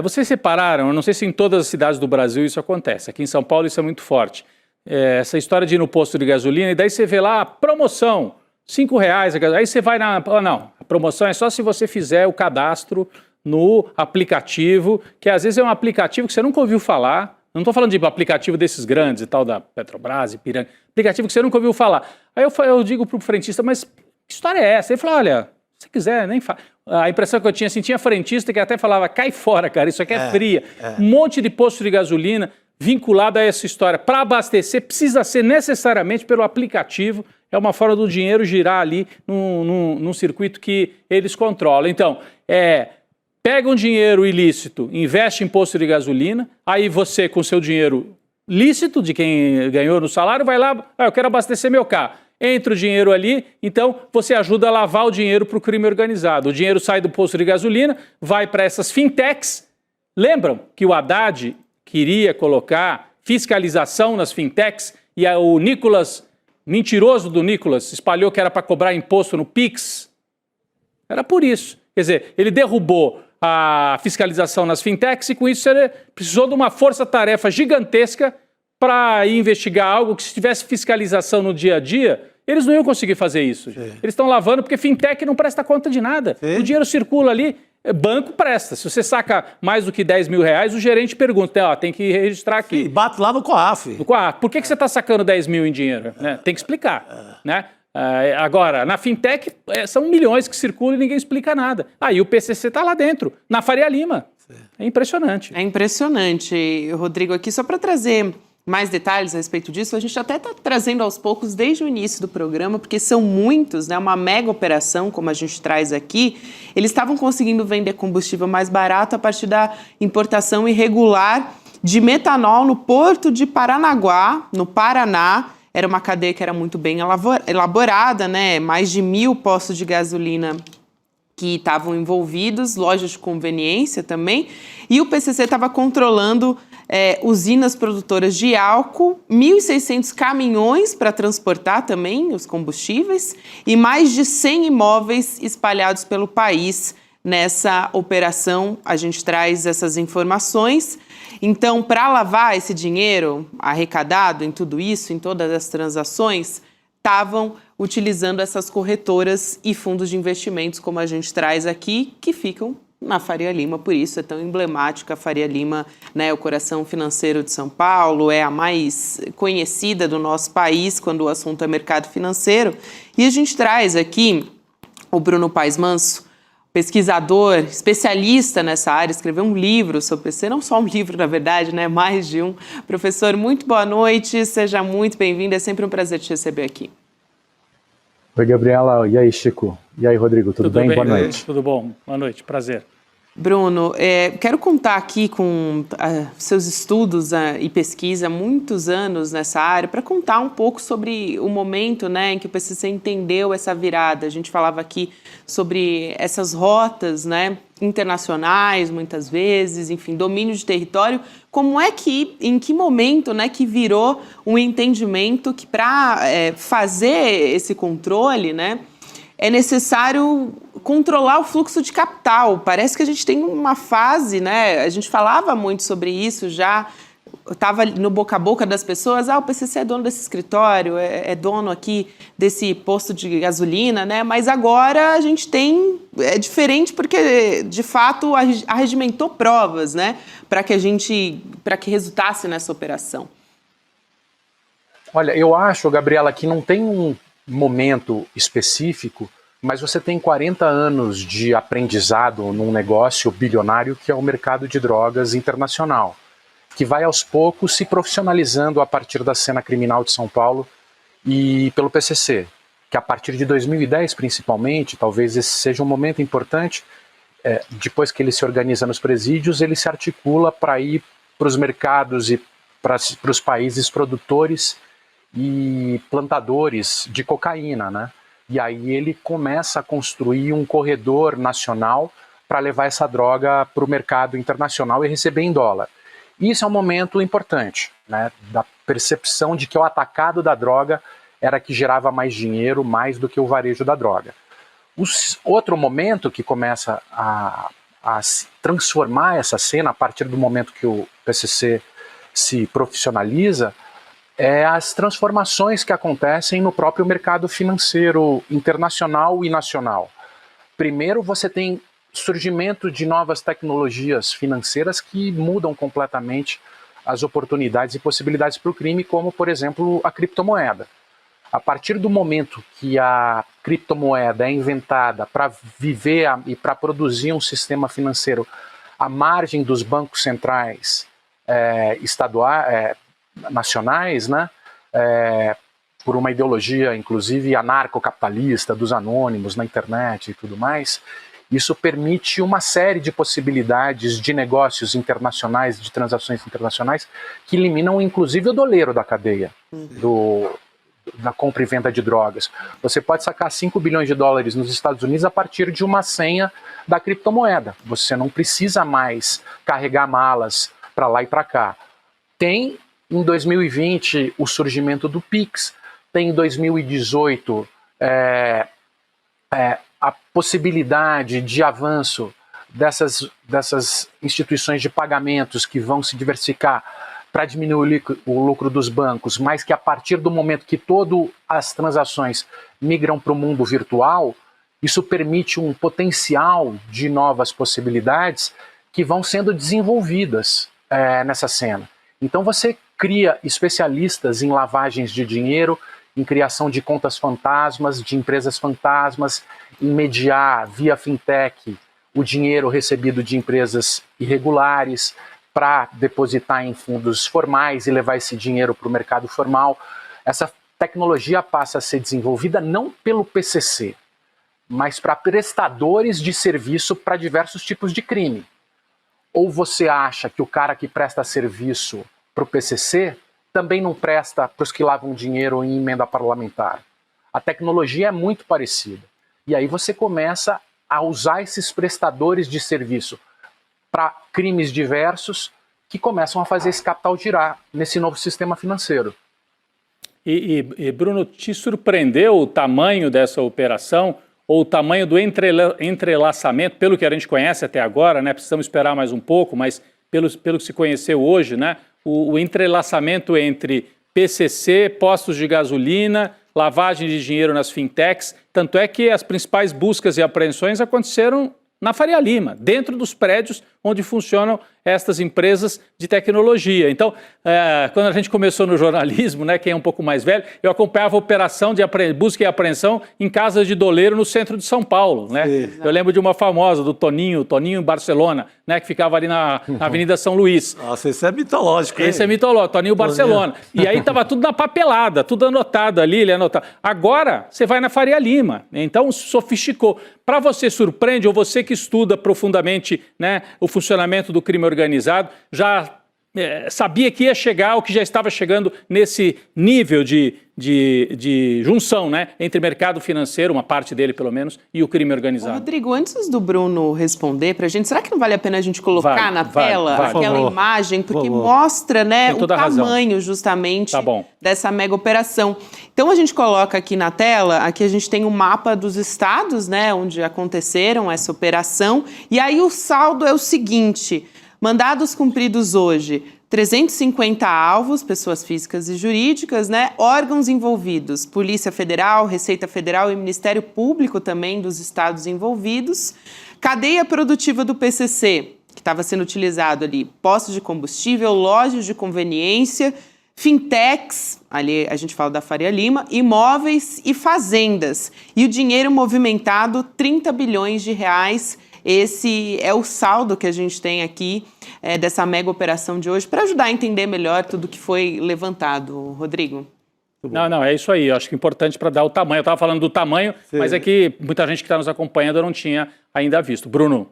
Vocês separaram, eu não sei se em todas as cidades do Brasil isso acontece, aqui em São Paulo isso é muito forte, essa história de ir no posto de gasolina e daí você vê lá, promoção, R$5, aí você vai não, a promoção é só se você fizer o cadastro no aplicativo, que às vezes é um aplicativo que você nunca ouviu falar, não estou falando de aplicativo desses grandes e tal, da Petrobras, Ipiranga, aplicativo que você nunca ouviu falar. Aí eu digo para o frentista, mas que história é essa? Ele fala, olha, se quiser, nem fala. A impressão que eu tinha, assim, tinha frentista que até falava, cai fora, cara, isso aqui é fria. Um monte de posto de gasolina vinculado a essa história. Para abastecer, precisa ser necessariamente pelo aplicativo. É uma forma do dinheiro girar ali num circuito que eles controlam. Então, pega um dinheiro ilícito, investe em posto de gasolina, aí você, com seu dinheiro lícito, de quem ganhou no salário, vai lá, eu quero abastecer meu carro. Entra o dinheiro ali, então você ajuda a lavar o dinheiro para o crime organizado. O dinheiro sai do posto de gasolina, vai para essas fintechs. Lembram que o Haddad queria colocar fiscalização nas fintechs e o Nicolas, mentiroso do Nicolas, espalhou que era para cobrar imposto no Pix? Era por isso. Quer dizer, ele derrubou a fiscalização nas fintechs e com isso ele precisou de uma força-tarefa gigantesca para investigar algo que, se tivesse fiscalização no dia a dia, eles não iam conseguir fazer isso. Sim. Eles estão lavando porque fintech não presta conta de nada. Sim. O dinheiro circula ali, banco presta. Se você saca mais do que R$10 mil, o gerente pergunta, tem que registrar aqui. E bate lá no COAF. No COAF. Por que você está sacando 10 mil em dinheiro? Tem que explicar. Né? Agora, na fintech, são milhões que circulam e ninguém explica nada. Aí o PCC está lá dentro, na Faria Lima. Sim. É impressionante. É impressionante, Rodrigo, aqui só para trazer mais detalhes a respeito disso, a gente até está trazendo aos poucos desde o início do programa, porque são muitos, né? Uma mega operação, como a gente traz aqui. Eles estavam conseguindo vender combustível mais barato a partir da importação irregular de metanol no porto de Paranaguá, no Paraná. Era uma cadeia que era muito bem elaborada, né? Mais de 1.000 postos de gasolina que estavam envolvidos, lojas de conveniência também, e o PCC estava controlando usinas produtoras de álcool, 1.600 caminhões para transportar também os combustíveis e mais de 100 imóveis espalhados pelo país. Nessa operação, a gente traz essas informações. Então, para lavar esse dinheiro arrecadado em tudo isso, em todas as transações, estavam utilizando essas corretoras e fundos de investimentos, como a gente traz aqui, que ficam na Faria Lima, por isso é tão emblemática a Faria Lima, né, o coração financeiro de São Paulo, é a mais conhecida do nosso país quando o assunto é mercado financeiro. E a gente traz aqui o Bruno Paes Manso, pesquisador, especialista nessa área, escreveu um livro sobre PC, não só um livro, na verdade, né, mais de um. Professor, muito boa noite, seja muito bem-vindo, é sempre um prazer te receber aqui. Oi, Gabriela. E aí, Chico? E aí, Rodrigo? Tudo bem? Boa noite. Tudo bom. Boa noite. Prazer. Bruno, quero contar aqui com seus estudos e pesquisa há muitos anos nessa área para contar um pouco sobre o momento, né, em que o PCC entendeu essa virada. A gente falava aqui sobre essas rotas, né, internacionais, muitas vezes, enfim, domínio de território. Como é que, em que momento, né, que virou um entendimento que para fazer esse controle, né, é necessário controlar o fluxo de capital. Parece que a gente tem uma fase, né? A gente falava muito sobre isso já, estava no boca a boca das pessoas, o PCC é dono desse escritório, é dono aqui desse posto de gasolina, né? Mas agora a gente tem, é diferente porque, de fato, arregimentou provas, né? Para que resultasse nessa operação. Olha, eu acho, Gabriela, que não tem um momento específico, mas você tem 40 anos de aprendizado num negócio bilionário que é o mercado de drogas internacional, que vai aos poucos se profissionalizando a partir da cena criminal de São Paulo e pelo PCC, que a partir de 2010 principalmente, talvez esse seja um momento importante, depois que ele se organiza nos presídios, ele se articula para ir para os mercados e para os países produtores e plantadores de cocaína, né? E aí ele começa a construir um corredor nacional para levar essa droga para o mercado internacional e receber em dólar. Isso é um momento importante, né? Da percepção de que o atacado da droga era que gerava mais dinheiro, mais do que o varejo da droga. Outro momento que começa a transformar essa cena a partir do momento que o PCC se profissionaliza é as transformações que acontecem no próprio mercado financeiro internacional e nacional. Primeiro, você tem surgimento de novas tecnologias financeiras que mudam completamente as oportunidades e possibilidades para o crime, como, por exemplo, a criptomoeda. A partir do momento que a criptomoeda é inventada para viver e para produzir um sistema financeiro à margem dos bancos centrais estaduais, nacionais, né, por uma ideologia, inclusive, anarcocapitalista dos anônimos na internet e tudo mais, isso permite uma série de possibilidades de negócios internacionais, de transações internacionais, que eliminam, inclusive, o doleiro da cadeia da compra e venda de drogas. Você pode sacar 5 bilhões de dólares nos Estados Unidos a partir de uma senha da criptomoeda. Você não precisa mais carregar malas para lá e para cá. Tem em 2020 o surgimento do Pix, tem em 2018 a possibilidade de avanço dessas instituições de pagamentos que vão se diversificar para diminuir o lucro dos bancos, mas que a partir do momento que todas as transações migram para o mundo virtual, isso permite um potencial de novas possibilidades que vão sendo desenvolvidas nessa cena. Então você cria especialistas em lavagens de dinheiro, em criação de contas fantasmas, de empresas fantasmas, em mediar via fintech o dinheiro recebido de empresas irregulares para depositar em fundos formais e levar esse dinheiro para o mercado formal. Essa tecnologia passa a ser desenvolvida não pelo PCC, mas para prestadores de serviço para diversos tipos de crime. Ou você acha que o cara que presta serviço para o PCC também não presta para os que lavam dinheiro em emenda parlamentar? A tecnologia é muito parecida. E aí você começa a usar esses prestadores de serviço para crimes diversos que começam a fazer esse capital girar nesse novo sistema financeiro. E Bruno, te surpreendeu o tamanho dessa operação ou o tamanho do entrelaçamento, pelo que a gente conhece até agora, né? Precisamos esperar mais um pouco, mas pelo que se conheceu hoje, né? O entrelaçamento entre PCC, postos de gasolina, lavagem de dinheiro nas fintechs, tanto é que as principais buscas e apreensões aconteceram na Faria Lima, dentro dos prédios onde funcionam estas empresas de tecnologia. Então, quando a gente começou no jornalismo, né, quem é um pouco mais velho, eu acompanhava a operação de busca e apreensão em casas de doleiro no centro de São Paulo. Né? Eu lembro de uma famosa, do Toninho em Barcelona, né, que ficava ali na Avenida São Luís. Nossa, esse é mitológico. Esse é mitológico, Toninho Barcelona. E aí estava tudo na papelada, tudo anotado ali, ele anotado. Agora, você vai na Faria Lima, então sofisticou. Para você surpreende, ou você que estuda profundamente, né, o funcionamento do crime organizado, já sabia que ia chegar, ou que já estava chegando nesse nível de junção, né, entre mercado financeiro, uma parte dele pelo menos, e o crime organizado. Rodrigo, antes do Bruno responder para a gente, será que não vale a pena a gente colocar na tela aquela imagem? Porque mostra, né, o tamanho justamente dessa mega operação. Então a gente coloca aqui na tela, aqui a gente tem um mapa dos estados, né, onde aconteceram essa operação, e aí o saldo é o seguinte: mandados cumpridos hoje, 350 alvos, pessoas físicas e jurídicas, né? Órgãos envolvidos, Polícia Federal, Receita Federal e Ministério Público também dos estados envolvidos. Cadeia produtiva do PCC, que estava sendo utilizado ali, postos de combustível, lojas de conveniência, fintechs, ali a gente fala da Faria Lima, imóveis e fazendas. E o dinheiro movimentado, 30 bilhões de reais. Esse é o saldo que a gente tem aqui dessa mega operação de hoje, para ajudar a entender melhor tudo que foi levantado, Rodrigo. Não, é isso aí. Eu acho que é importante para dar o tamanho. Eu estava falando do tamanho, mas é que muita gente que está nos acompanhando não tinha ainda visto. Bruno?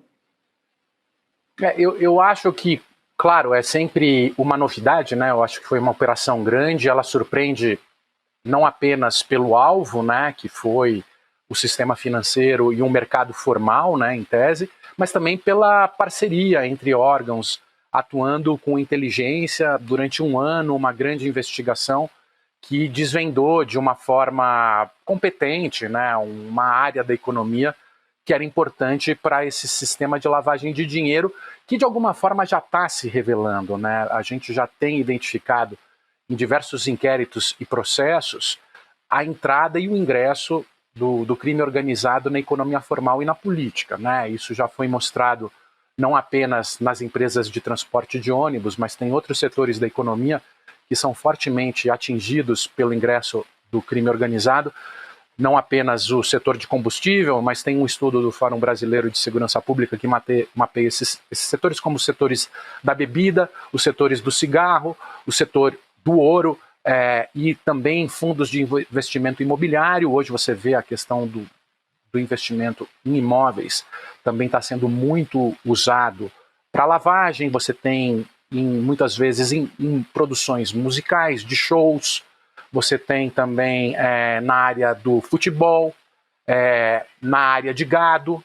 Eu acho que, claro, é sempre uma novidade, né? Eu acho que foi uma operação grande, ela surpreende não apenas pelo alvo, né, que foi o sistema financeiro e um mercado formal, né, em tese, mas também pela parceria entre órgãos atuando com inteligência durante um ano, uma grande investigação que desvendou de uma forma competente, né, uma área da economia que era importante para esse sistema de lavagem de dinheiro, que de alguma forma já está se revelando, né? A gente já tem identificado em diversos inquéritos e processos a entrada e o ingresso do crime organizado na economia formal e na política, né? Isso já foi mostrado não apenas nas empresas de transporte de ônibus, mas tem outros setores da economia que são fortemente atingidos pelo ingresso do crime organizado, não apenas o setor de combustível, mas tem um estudo do Fórum Brasileiro de Segurança Pública que mapeia esses setores como os setores da bebida, os setores do cigarro, o setor do ouro, e também fundos de investimento imobiliário. Hoje você vê a questão do investimento em imóveis, também está sendo muito usado para lavagem. Você tem, muitas vezes, em produções musicais, de shows. Você tem também na área do futebol, na área de gado,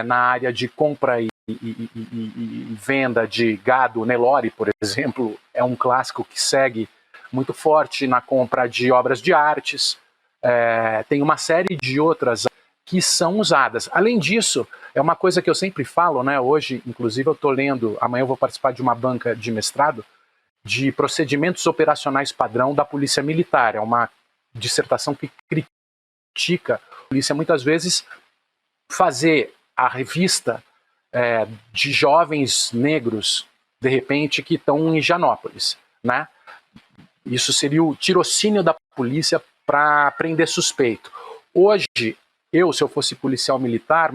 na área de compra e venda de gado. Nelore, por exemplo, é um clássico que segue muito forte na compra de obras de artes. Tem uma série de outras que são usadas. Além disso, é uma coisa que eu sempre falo, né? Hoje, inclusive, eu estou lendo, amanhã eu vou participar de uma banca de mestrado, de procedimentos operacionais padrão da Polícia Militar. É uma dissertação que critica a polícia muitas vezes fazer a revista de jovens negros, de repente, que estão em Higienópolis, né? Isso seria o tirocínio da polícia para prender suspeito. Hoje, se eu fosse policial militar,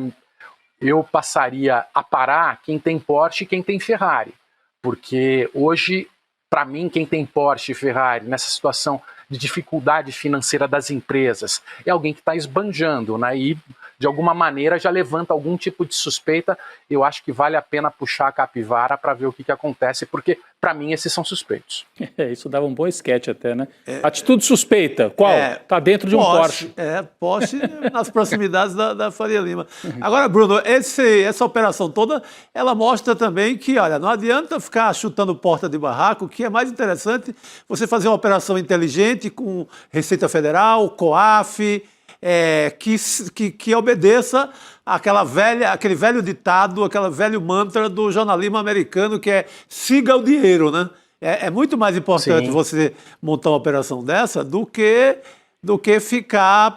eu passaria a parar quem tem Porsche e quem tem Ferrari. Porque hoje, para mim, quem tem Porsche e Ferrari, nessa situação de dificuldade financeira das empresas, é alguém que está esbanjando, né? E, de alguma maneira, já levanta algum tipo de suspeita. Eu acho que vale a pena puxar a capivara para ver o que acontece, porque, para mim, esses são suspeitos. Isso dava um bom sketch até, né? Atitude suspeita, qual? Está dentro de um Porsche. Porsche nas proximidades da Faria Lima. Agora, Bruno, essa operação toda, ela mostra também que, olha, não adianta ficar chutando porta de barraco, o que é mais interessante você fazer uma operação inteligente com Receita Federal, COAF, que obedeça aquele velho ditado, aquele velho mantra do jornalismo americano, que é siga o dinheiro, né? É muito mais importante você montar uma operação dessa do que do que ficar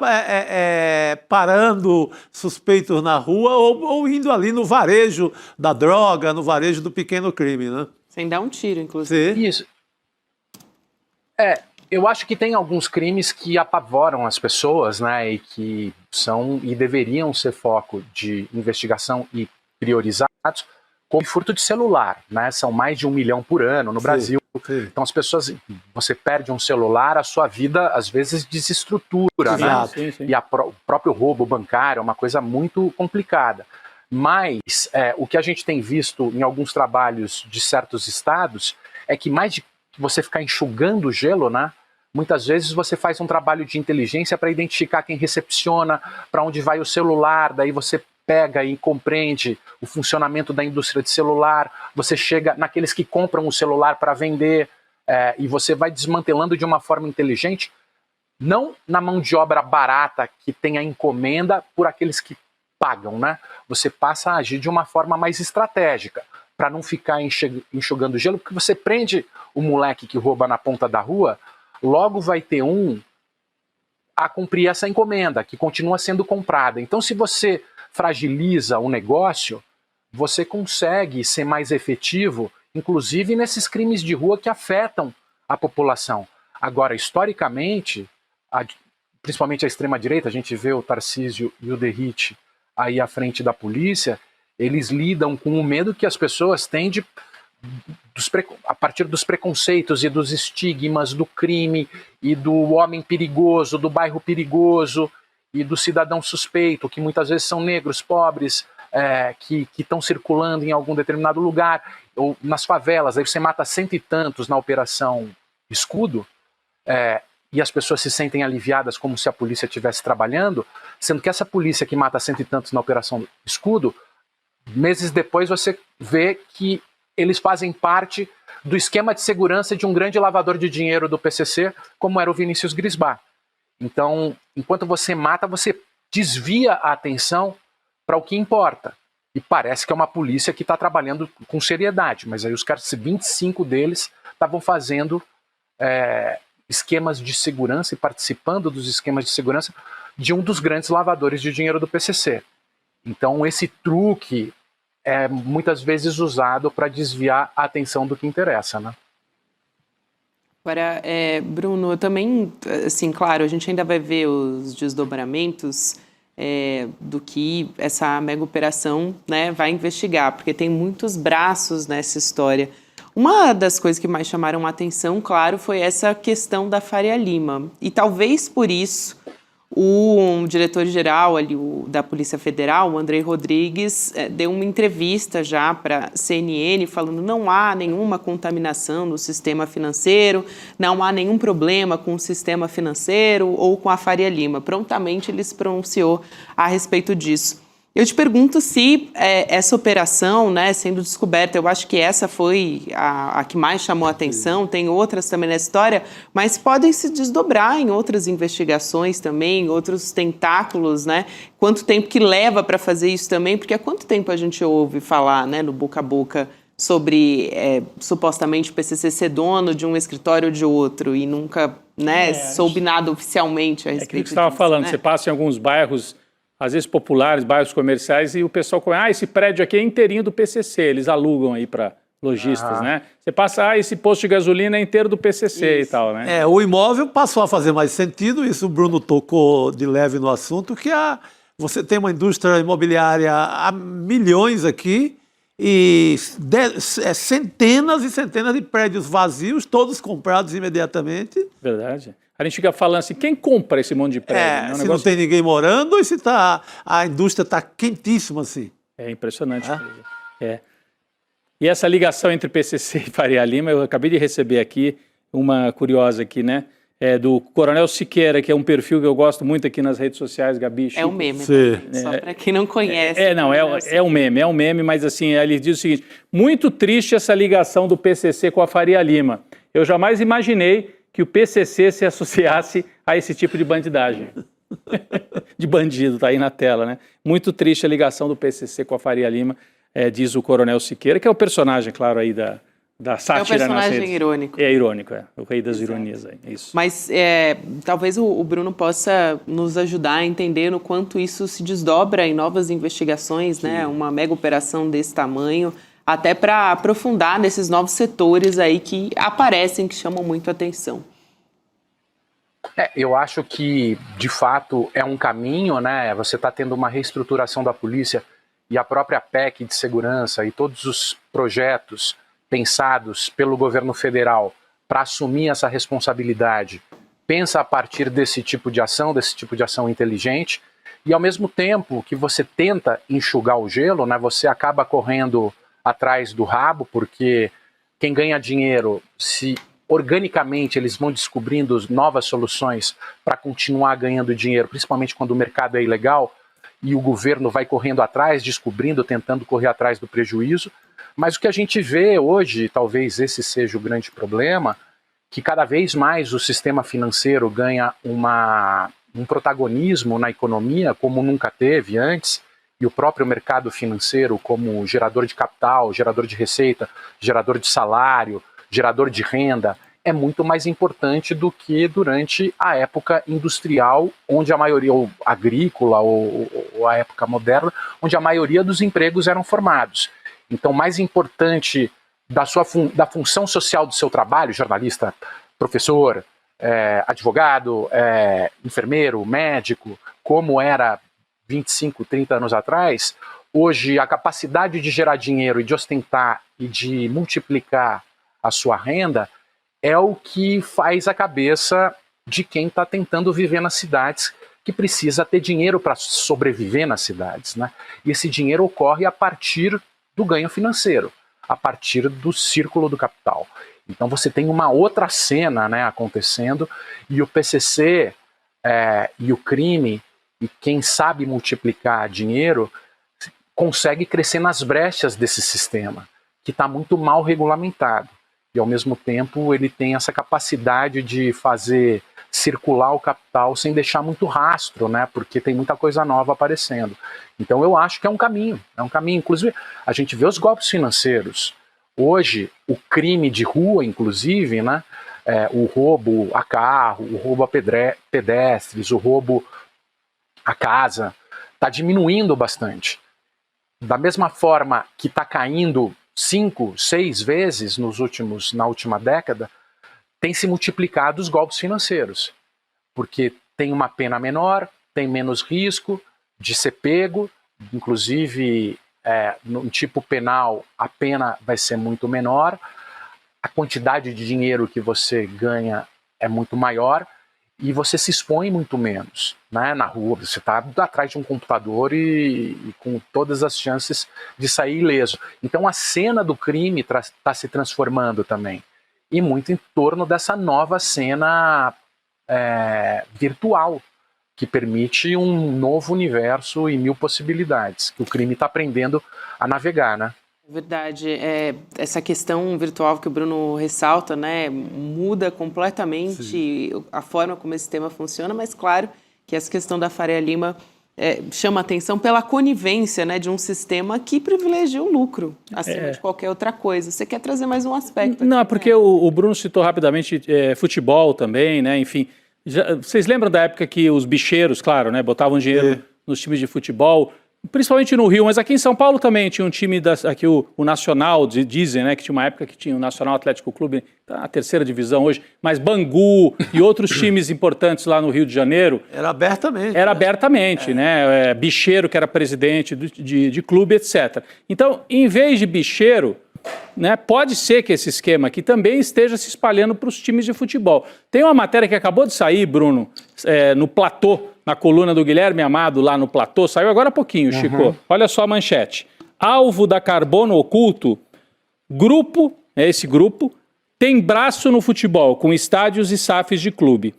parando suspeitos na rua ou indo ali no varejo da droga, no varejo do pequeno crime, né? Sem dar um tiro, inclusive. Sim. Isso. Eu acho que tem alguns crimes que apavoram as pessoas, né, e que são e deveriam ser foco de investigação e priorizados, como furto de celular, né? São mais de 1 milhão por ano no Brasil. Sim. Então as pessoas, você perde um celular, a sua vida às vezes desestrutura, né? Sim. E o próprio roubo bancário é uma coisa muito complicada. Mas o que a gente tem visto em alguns trabalhos de certos estados é que mais de você ficar enxugando o gelo, né? Muitas vezes você faz um trabalho de inteligência para identificar quem recepciona, para onde vai o celular, daí você pega e compreende o funcionamento da indústria de celular, você chega naqueles que compram o celular para vender, e você vai desmantelando de uma forma inteligente, não na mão de obra barata que tem a encomenda por aqueles que pagam, né? Você passa a agir de uma forma mais estratégica, para não ficar enxugando gelo, porque você prende o moleque que rouba na ponta da rua, logo vai ter um a cumprir essa encomenda, que continua sendo comprada. Então, se você fragiliza o negócio, você consegue ser mais efetivo, inclusive nesses crimes de rua que afetam a população. Agora, historicamente, principalmente a extrema-direita, a gente vê o Tarcísio e o Derrite aí à frente da polícia, eles lidam com o medo que as pessoas têm a partir dos preconceitos e dos estigmas do crime e do homem perigoso, do bairro perigoso e do cidadão suspeito, que muitas vezes são negros, pobres, que estão circulando em algum determinado lugar, ou nas favelas, aí você mata 100 e tantos na Operação Escudo, e as pessoas se sentem aliviadas como se a polícia estivesse trabalhando, sendo que essa polícia que mata 100 e tantos na Operação Escudo, meses depois você vê que eles fazem parte do esquema de segurança de um grande lavador de dinheiro do PCC, como era o Vinícius Grisbach. Então, enquanto você mata, você desvia a atenção para o que importa. E parece que é uma polícia que está trabalhando com seriedade, mas aí os caras, 25 deles, estavam fazendo esquemas de segurança e participando dos esquemas de segurança de um dos grandes lavadores de dinheiro do PCC. Então, esse truque é muitas vezes usado para desviar a atenção do que interessa, né? Agora, Bruno, eu também, assim, claro, a gente ainda vai ver os desdobramentos do que essa mega operação, né, vai investigar, porque tem muitos braços nessa história. Uma das coisas que mais chamaram a atenção, claro, foi essa questão da Faria Lima. E talvez por isso o diretor-geral ali, da Polícia Federal, o Andrei Rodrigues, deu uma entrevista já para a CNN falando não há nenhuma contaminação no sistema financeiro, não há nenhum problema com o sistema financeiro ou com a Faria Lima. Prontamente ele se pronunciou a respeito disso. Eu te pergunto se essa operação, né, sendo descoberta, eu acho que essa foi a que mais chamou a atenção, tem outras também na história, mas podem se desdobrar em outras investigações também, outros tentáculos, né? Quanto tempo que leva para fazer isso também, porque há quanto tempo a gente ouve falar, né, no boca a boca, sobre supostamente o PCC ser dono de um escritório ou de outro e nunca, né, soube nada oficialmente a respeito disso. É aquilo que você estava falando, né? Você passa em alguns bairros, às vezes populares, bairros comerciais, e o pessoal conhece, esse prédio aqui é inteirinho do PCC, eles alugam aí para lojistas, né? Você passa, esse posto de gasolina é inteiro do PCC e tal, né? O imóvel passou a fazer mais sentido, isso o Bruno tocou de leve no assunto, que você tem uma indústria imobiliária há milhões aqui e centenas e centenas de prédios vazios, todos comprados imediatamente. Verdade. A gente fica falando assim, quem compra esse monte de prédio? Se não tem ninguém morando ou se a indústria está quentíssima assim. É impressionante. E essa ligação entre PCC e Faria Lima, eu acabei de receber aqui uma curiosa aqui, né? Do Coronel Siqueira, que é um perfil que eu gosto muito aqui nas redes sociais, Gabi. É um meme, só para quem não conhece. É um meme, mas assim, ele diz o seguinte, muito triste essa ligação do PCC com a Faria Lima. Eu jamais imaginei que o PCC se associasse a esse tipo de bandidagem. De bandido, tá aí na tela, né? Muito triste a ligação do PCC com a Faria Lima, diz o Coronel Siqueira, que é o personagem, claro, aí da sátira. É um personagem irônico. É irônico, o rei das ironias. Isso. Mas talvez o Bruno possa nos ajudar a entender no quanto isso se desdobra em novas investigações, né? Uma mega operação desse tamanho, até para aprofundar nesses novos setores aí que aparecem, que chamam muito a atenção. Eu acho que, de fato, é um caminho, né? Você está tendo uma reestruturação da polícia e a própria PEC de segurança e todos os projetos pensados pelo governo federal para assumir essa responsabilidade, pensa a partir desse tipo de ação inteligente, e ao mesmo tempo que você tenta enxugar o gelo, né, você acaba correndo atrás do rabo, porque quem ganha dinheiro, se organicamente eles vão descobrindo novas soluções para continuar ganhando dinheiro, principalmente quando o mercado é ilegal, e o governo vai correndo atrás, descobrindo, tentando correr atrás do prejuízo. Mas o que a gente vê hoje, talvez esse seja o grande problema, que cada vez mais o sistema financeiro ganha um protagonismo na economia como nunca teve antes, e o próprio mercado financeiro como gerador de capital, gerador de receita, gerador de salário, gerador de renda, é muito mais importante do que durante a época industrial, onde a maioria, ou agrícola, ou a época moderna, onde a maioria dos empregos eram formados. Então, mais importante da função social do seu trabalho, jornalista, professor, advogado, enfermeiro, médico, como era 25, 30 anos atrás, hoje a capacidade de gerar dinheiro e de ostentar e de multiplicar a sua renda é o que faz a cabeça de quem está tentando viver nas cidades, que precisa ter dinheiro para sobreviver nas cidades, né? E esse dinheiro ocorre a partir do ganho financeiro, a partir do círculo do capital. Então você tem uma outra cena, né, acontecendo, e o PCC e o crime, e quem sabe multiplicar dinheiro, consegue crescer nas brechas desse sistema, que está muito mal regulamentado. E, ao mesmo tempo, ele tem essa capacidade de fazer circular o capital sem deixar muito rastro, né? Porque tem muita coisa nova aparecendo. Então, eu acho que é um caminho. Inclusive, a gente vê os golpes financeiros. Hoje, o crime de rua, inclusive, né? O roubo a carro, o roubo a pedestres, o roubo a casa, está diminuindo bastante. Da mesma forma que está caindo 5, 6 vezes na última década, tem se multiplicado os golpes financeiros, porque tem uma pena menor, tem menos risco de ser pego, inclusive no tipo penal a pena vai ser muito menor, a quantidade de dinheiro que você ganha é muito maior e você se expõe muito menos, né? Na rua, você está atrás de um computador e com todas as chances de sair ileso. Então a cena do crime está se transformando também, e muito em torno dessa nova cena virtual, que permite um novo universo e 1000 possibilidades, que o crime está aprendendo a navegar, né? Verdade. Essa questão virtual que o Bruno ressalta, né, muda completamente a forma como esse sistema funciona, mas claro que essa questão da Faria Lima chama atenção pela conivência, né, de um sistema que privilegia o lucro acima de qualquer outra coisa. Você quer trazer mais um aspecto? Não, porque o Bruno citou rapidamente futebol também, né, enfim. Vocês lembram da época que os bicheiros, claro, né, botavam dinheiro nos times de futebol, principalmente no Rio, mas aqui em São Paulo também tinha um time, aqui o Nacional, dizem, né, que tinha uma época que tinha o Nacional Atlético Clube, tá na 3ª divisão hoje, mas Bangu e outros times importantes lá no Rio de Janeiro. Era abertamente. Era abertamente, né, bicheiro que era presidente de clube, etc. Então, em vez de bicheiro, né, pode ser que esse esquema aqui também esteja se espalhando para os times de futebol. Tem uma matéria que acabou de sair, Bruno, no Platô, na coluna do Guilherme Amado, lá no Platô, saiu agora há pouquinho, Chico. Olha só a manchete. Alvo da Carbono Oculto, esse grupo, tem braço no futebol, com estádios e SAFs de clube.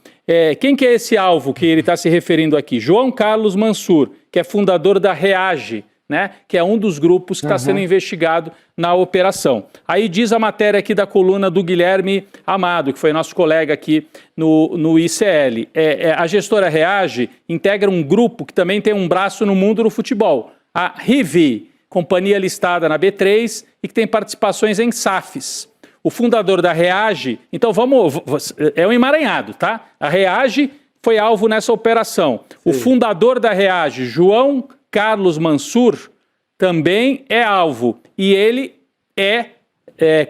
Quem que é esse alvo que ele está se referindo aqui? João Carlos Mansur, que é fundador da Reage, né, que é um dos grupos que está sendo investigado na operação. Aí diz a matéria aqui da coluna do Guilherme Amado, que foi nosso colega aqui no ICL. A gestora Reage integra um grupo que também tem um braço no mundo do futebol, a Rivi, companhia listada na B3 e que tem participações em SAFs. O fundador da Reage, então é um emaranhado, tá? A Reage foi alvo nessa operação. Sim. O fundador da Reage, João Carlos Mansur, também é alvo. E ele é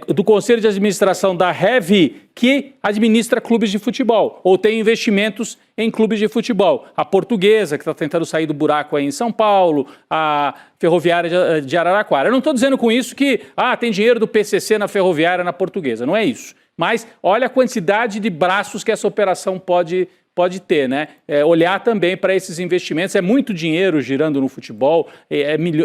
do Conselho de Administração da Revi, que administra clubes de futebol, ou tem investimentos em clubes de futebol. A Portuguesa, que está tentando sair do buraco aí em São Paulo, a Ferroviária de Araraquara. Eu não estou dizendo com isso que tem dinheiro do PCC na Ferroviária, na Portuguesa, não é isso. Mas olha a quantidade de braços que essa operação pode ter, né? Olhar também para esses investimentos. É muito dinheiro girando no futebol,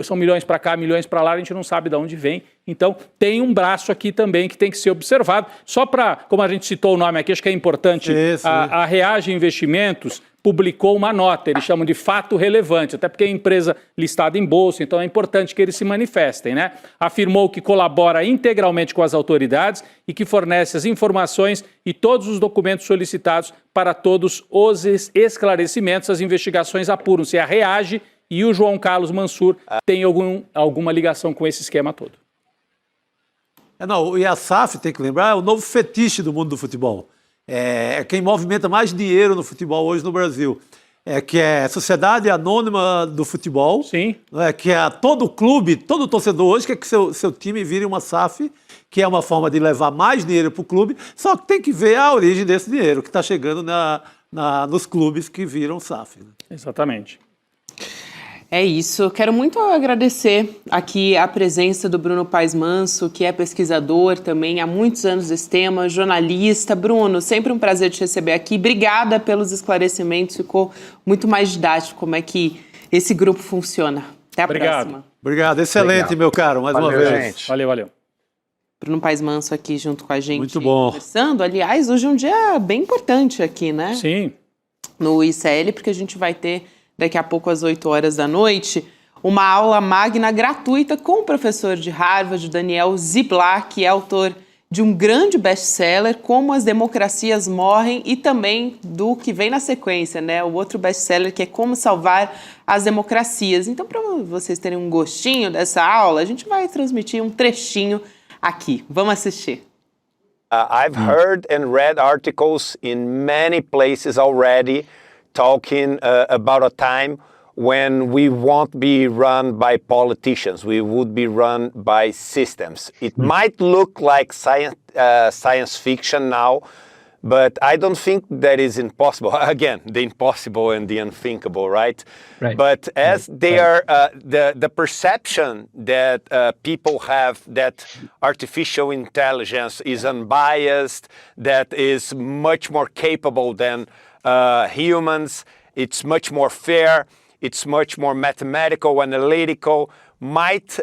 são milhões para cá, milhões para lá, a gente não sabe de onde vem. Então, tem um braço aqui também que tem que ser observado. Só para, como a gente citou o nome aqui, acho que é importante, a Reage Investimentos publicou uma nota, eles chamam de fato relevante, até porque é empresa listada em bolsa, então é importante que eles se manifestem, né? Afirmou que colabora integralmente com as autoridades e que fornece as informações e todos os documentos solicitados para todos os esclarecimentos. As investigações apuram se a Reage e o João Carlos Mansur têm alguma ligação com esse esquema todo. E a SAF, tem que lembrar, é o novo fetiche do mundo do futebol. É quem movimenta mais dinheiro no futebol hoje no Brasil. Que é a Sociedade Anônima do Futebol. Sim. Que é todo clube, todo torcedor hoje quer que seu time vire uma SAF, que é uma forma de levar mais dinheiro para o clube, só que tem que ver a origem desse dinheiro que está chegando nos clubes que viram SAF. Né? Exatamente. É isso. Eu quero muito agradecer aqui a presença do Bruno Paes Manso, que é pesquisador também há muitos anos desse tema, jornalista. Bruno, sempre um prazer te receber aqui. Obrigada pelos esclarecimentos. Ficou muito mais didático como é que esse grupo funciona. Até a próxima. Obrigado. Excelente, meu caro. Mais uma vez. Gente. Valeu. Bruno Paes Manso aqui junto com a gente. Muito bom. Conversando. Aliás, hoje é um dia bem importante aqui, né? Sim. No ICL, porque a gente vai ter daqui a pouco às 8 horas da noite, uma aula magna gratuita com o professor de Harvard, Daniel Ziblatt, que é autor de um grande best-seller, Como as Democracias Morrem, e também do que vem na sequência, né? O outro best-seller, que é Como Salvar as Democracias. Então, para vocês terem um gostinho dessa aula, a gente vai transmitir um trechinho aqui. Vamos assistir. I've heard and read articles in many places already talking about a time when we won't be run by politicians, we would be run by systems. It might look like science fiction now, but I don't think that is impossible. Again, the impossible and the unthinkable, right? But as they are, the perception that people have that artificial intelligence is unbiased, that is much more capable than humans, it's much more fair, it's much more mathematical, analytical, might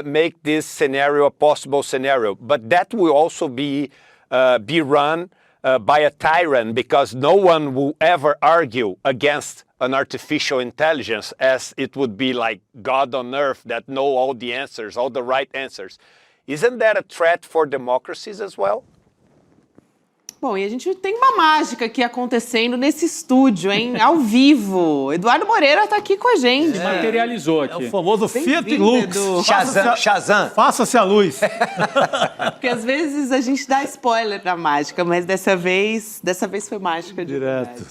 make this scenario a possible scenario. But that will also be run by a tyrant, because no one will ever argue against an artificial intelligence, as it would be like God on earth that know all the answers, all the right answers. Isn't that a threat for democracies as well? Bom, e a gente tem uma mágica aqui acontecendo nesse estúdio, hein? Ao vivo. Eduardo Moreira está aqui com a gente. Materializou aqui. É o famoso Fiat Lux. Shazam. Faça-se a luz. Porque às vezes a gente dá spoiler na mágica, mas dessa vez foi mágica de direto.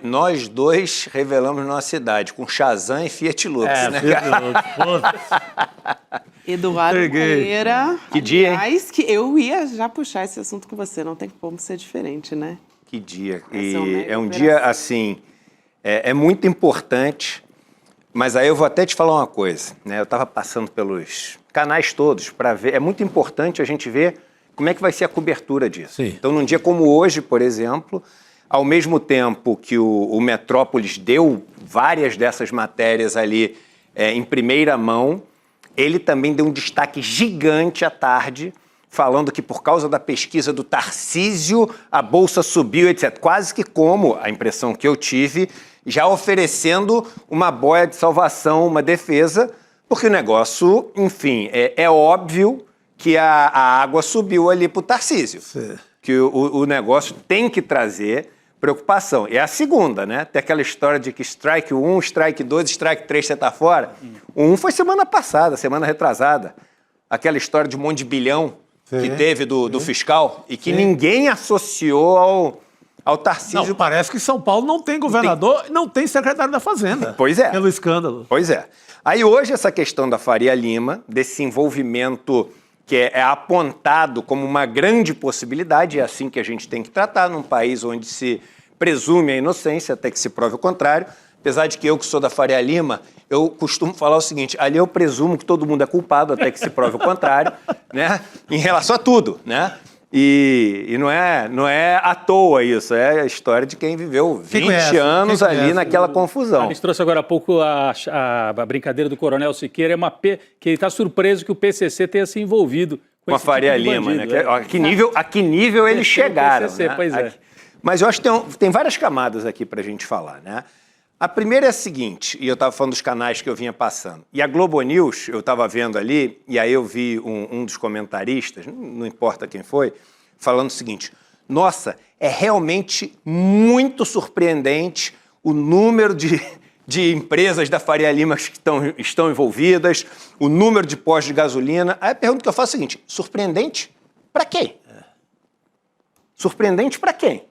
Nós dois revelamos nossa idade, com Shazam e Fiat Lux, né, Fiat Lux. Eduardo Moreira. Que dia, hein? Aliás, que eu ia já puxar esse assunto com você, não tem como ser diferente, né? Que dia. E é um dia, assim, é muito importante, mas aí eu vou até te falar uma coisa, né? Eu estava passando pelos canais todos para ver, é muito importante a gente ver como é que vai ser a cobertura disso. Sim. Então, num dia como hoje, por exemplo, ao mesmo tempo que o Metrópolis deu várias dessas matérias ali em primeira mão, ele também deu um destaque gigante à tarde, falando que por causa da pesquisa do Tarcísio, a Bolsa subiu, etc. Quase que como, a impressão que eu tive, já oferecendo uma boia de salvação, uma defesa, porque o negócio, enfim, é óbvio que a água subiu ali para o Tarcísio. Sim. Que o negócio tem que trazer preocupação. E é a segunda, né? Tem aquela história de que strike 1, strike 2, strike 3, você está fora. O 1 foi semana passada, semana retrasada. Aquela história de um monte de bilhão que teve do fiscal e que ninguém associou ao Tarcísio. Não, parece que São Paulo não tem governador e não tem secretário da Fazenda. Pois é. Pelo escândalo. Pois é. Aí hoje essa questão da Faria Lima, desse envolvimento que é apontado como uma grande possibilidade, é assim que a gente tem que tratar num país onde se presume a inocência até que se prove o contrário. Apesar de que eu que sou da Faria Lima, eu costumo falar o seguinte, ali eu presumo que todo mundo é culpado até que se prove o contrário, né? Em relação a tudo, né? E não é à toa isso, é a história de quem viveu 20 anos ali naquela confusão. A gente trouxe agora há pouco a brincadeira do Coronel Siqueira, que ele está surpreso que o PCC tenha se envolvido com a Faria Lima, né? A que nível eles chegaram, PCC, né? Pois é. Mas eu acho que tem várias camadas aqui para a gente falar, né? A primeira é a seguinte, e eu estava falando dos canais que eu vinha passando, e a Globo News, eu estava vendo ali, e aí eu vi um dos comentaristas, não importa quem foi, falando o seguinte, nossa, é realmente muito surpreendente o número de empresas da Faria Lima que estão envolvidas, o número de postos de gasolina. Aí a pergunta que eu faço é a seguinte, surpreendente para quem? Surpreendente para quem?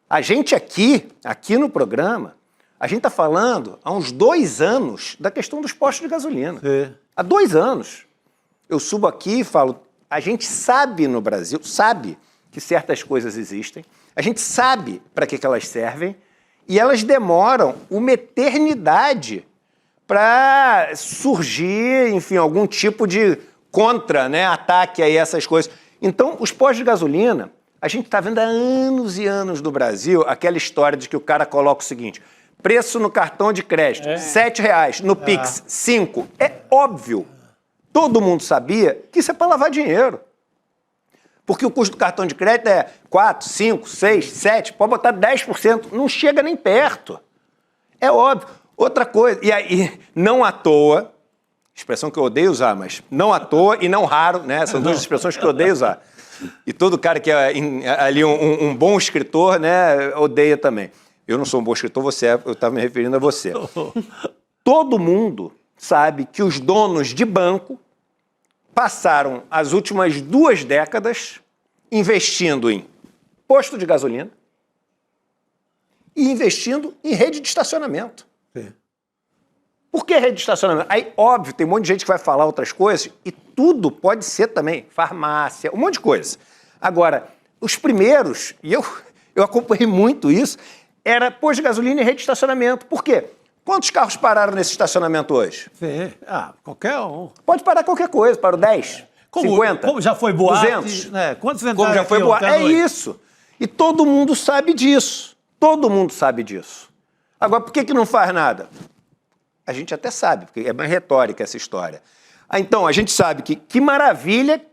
A gente aqui no programa, a gente está falando há uns 2 anos da questão dos postos de gasolina. Há 2 anos. Eu subo aqui e falo, a gente sabe no Brasil, sabe que certas coisas existem, a gente sabe para que elas servem e elas demoram uma eternidade para surgir, enfim, algum tipo de ataque a essas coisas. Então, os postos de gasolina, a gente está vendo há anos e anos no Brasil aquela história de que o cara coloca o seguinte, preço no cartão de crédito, R$7, no Pix, 5. É óbvio, todo mundo sabia que isso é para lavar dinheiro. Porque o custo do cartão de crédito é 4, 5, 6, 7, pode botar 10%, não chega nem perto. É óbvio. Outra coisa, e aí, não à toa, expressão que eu odeio usar, mas não à toa e não raro, né? São 2 expressões que eu odeio usar. E todo cara que é ali um bom escritor, né, odeia também. Eu não sou um bom escritor, eu estava me referindo a você. Todo mundo sabe que os donos de banco passaram as últimas 2 décadas investindo em posto de gasolina e investindo em rede de estacionamento. Por que rede de estacionamento? Aí, óbvio, tem um monte de gente que vai falar outras coisas e tudo pode ser também farmácia, um monte de coisa. Agora, os primeiros, e eu acompanhei muito isso, era posto de gasolina e rede de estacionamento. Por quê? Quantos carros pararam nesse estacionamento hoje? Qualquer um. Pode parar qualquer coisa, parou 10, 50, como já foi boate, 200. Né? Quantos entraram como já foi boate. É isso. E todo mundo sabe disso. Todo mundo sabe disso. Agora, por que não faz nada? A gente até sabe, porque é mais retórica essa história. Então, a gente sabe que maravilha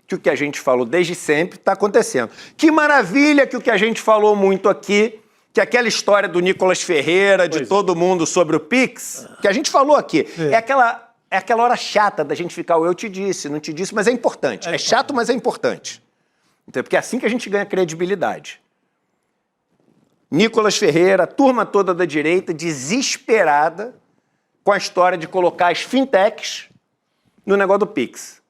que o que a gente falou desde sempre está acontecendo. Que maravilha que o que a gente falou muito aqui, que aquela história do Nicolas Ferreira, de todo mundo sobre o Pix, que a gente falou aqui, é aquela hora chata da gente ficar, eu te disse, não te disse, mas é importante. É chato, mas é importante. Então, porque é assim que a gente ganha credibilidade. Nicolas Ferreira, a turma toda da direita, desesperada com a história de colocar as fintechs no negócio do Pix.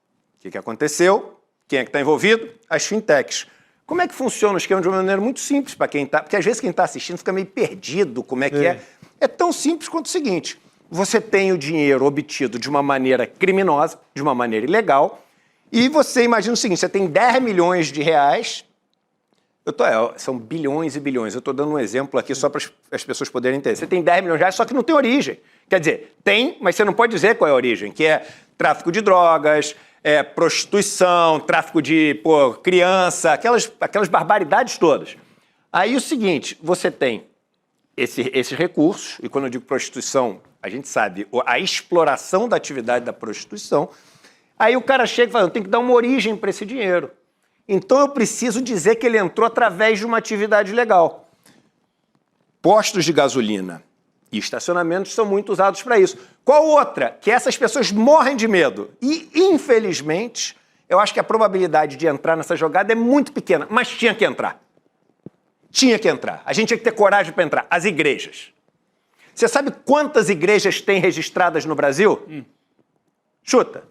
O que aconteceu? Quem é que está envolvido? As fintechs. Como é que funciona o esquema de uma maneira muito simples para quem está... Porque às vezes quem está assistindo fica meio perdido como é que é. É tão simples quanto o seguinte. Você tem o dinheiro obtido de uma maneira criminosa, de uma maneira ilegal, e você imagina o seguinte, você tem 10 milhões de reais, são bilhões e bilhões, eu estou dando um exemplo aqui só para as pessoas poderem entender. Você tem 10 milhões de reais, só que não tem origem. Quer dizer, tem, mas você não pode dizer qual é a origem, que é tráfico de drogas, prostituição, tráfico de criança, aquelas barbaridades todas. Aí o seguinte, você tem esses recursos, e quando eu digo prostituição, a gente sabe a exploração da atividade da prostituição, aí o cara chega e fala, eu tenho que dar uma origem para esse dinheiro. Então eu preciso dizer que ele entrou através de uma atividade legal. Postos de gasolina e estacionamentos são muito usados para isso. Qual outra? Que essas pessoas morrem de medo. E, infelizmente, eu acho que a probabilidade de entrar nessa jogada é muito pequena, mas tinha que entrar. Tinha que entrar. A gente tinha que ter coragem para entrar. As igrejas. Você sabe quantas igrejas tem registradas no Brasil? Chuta.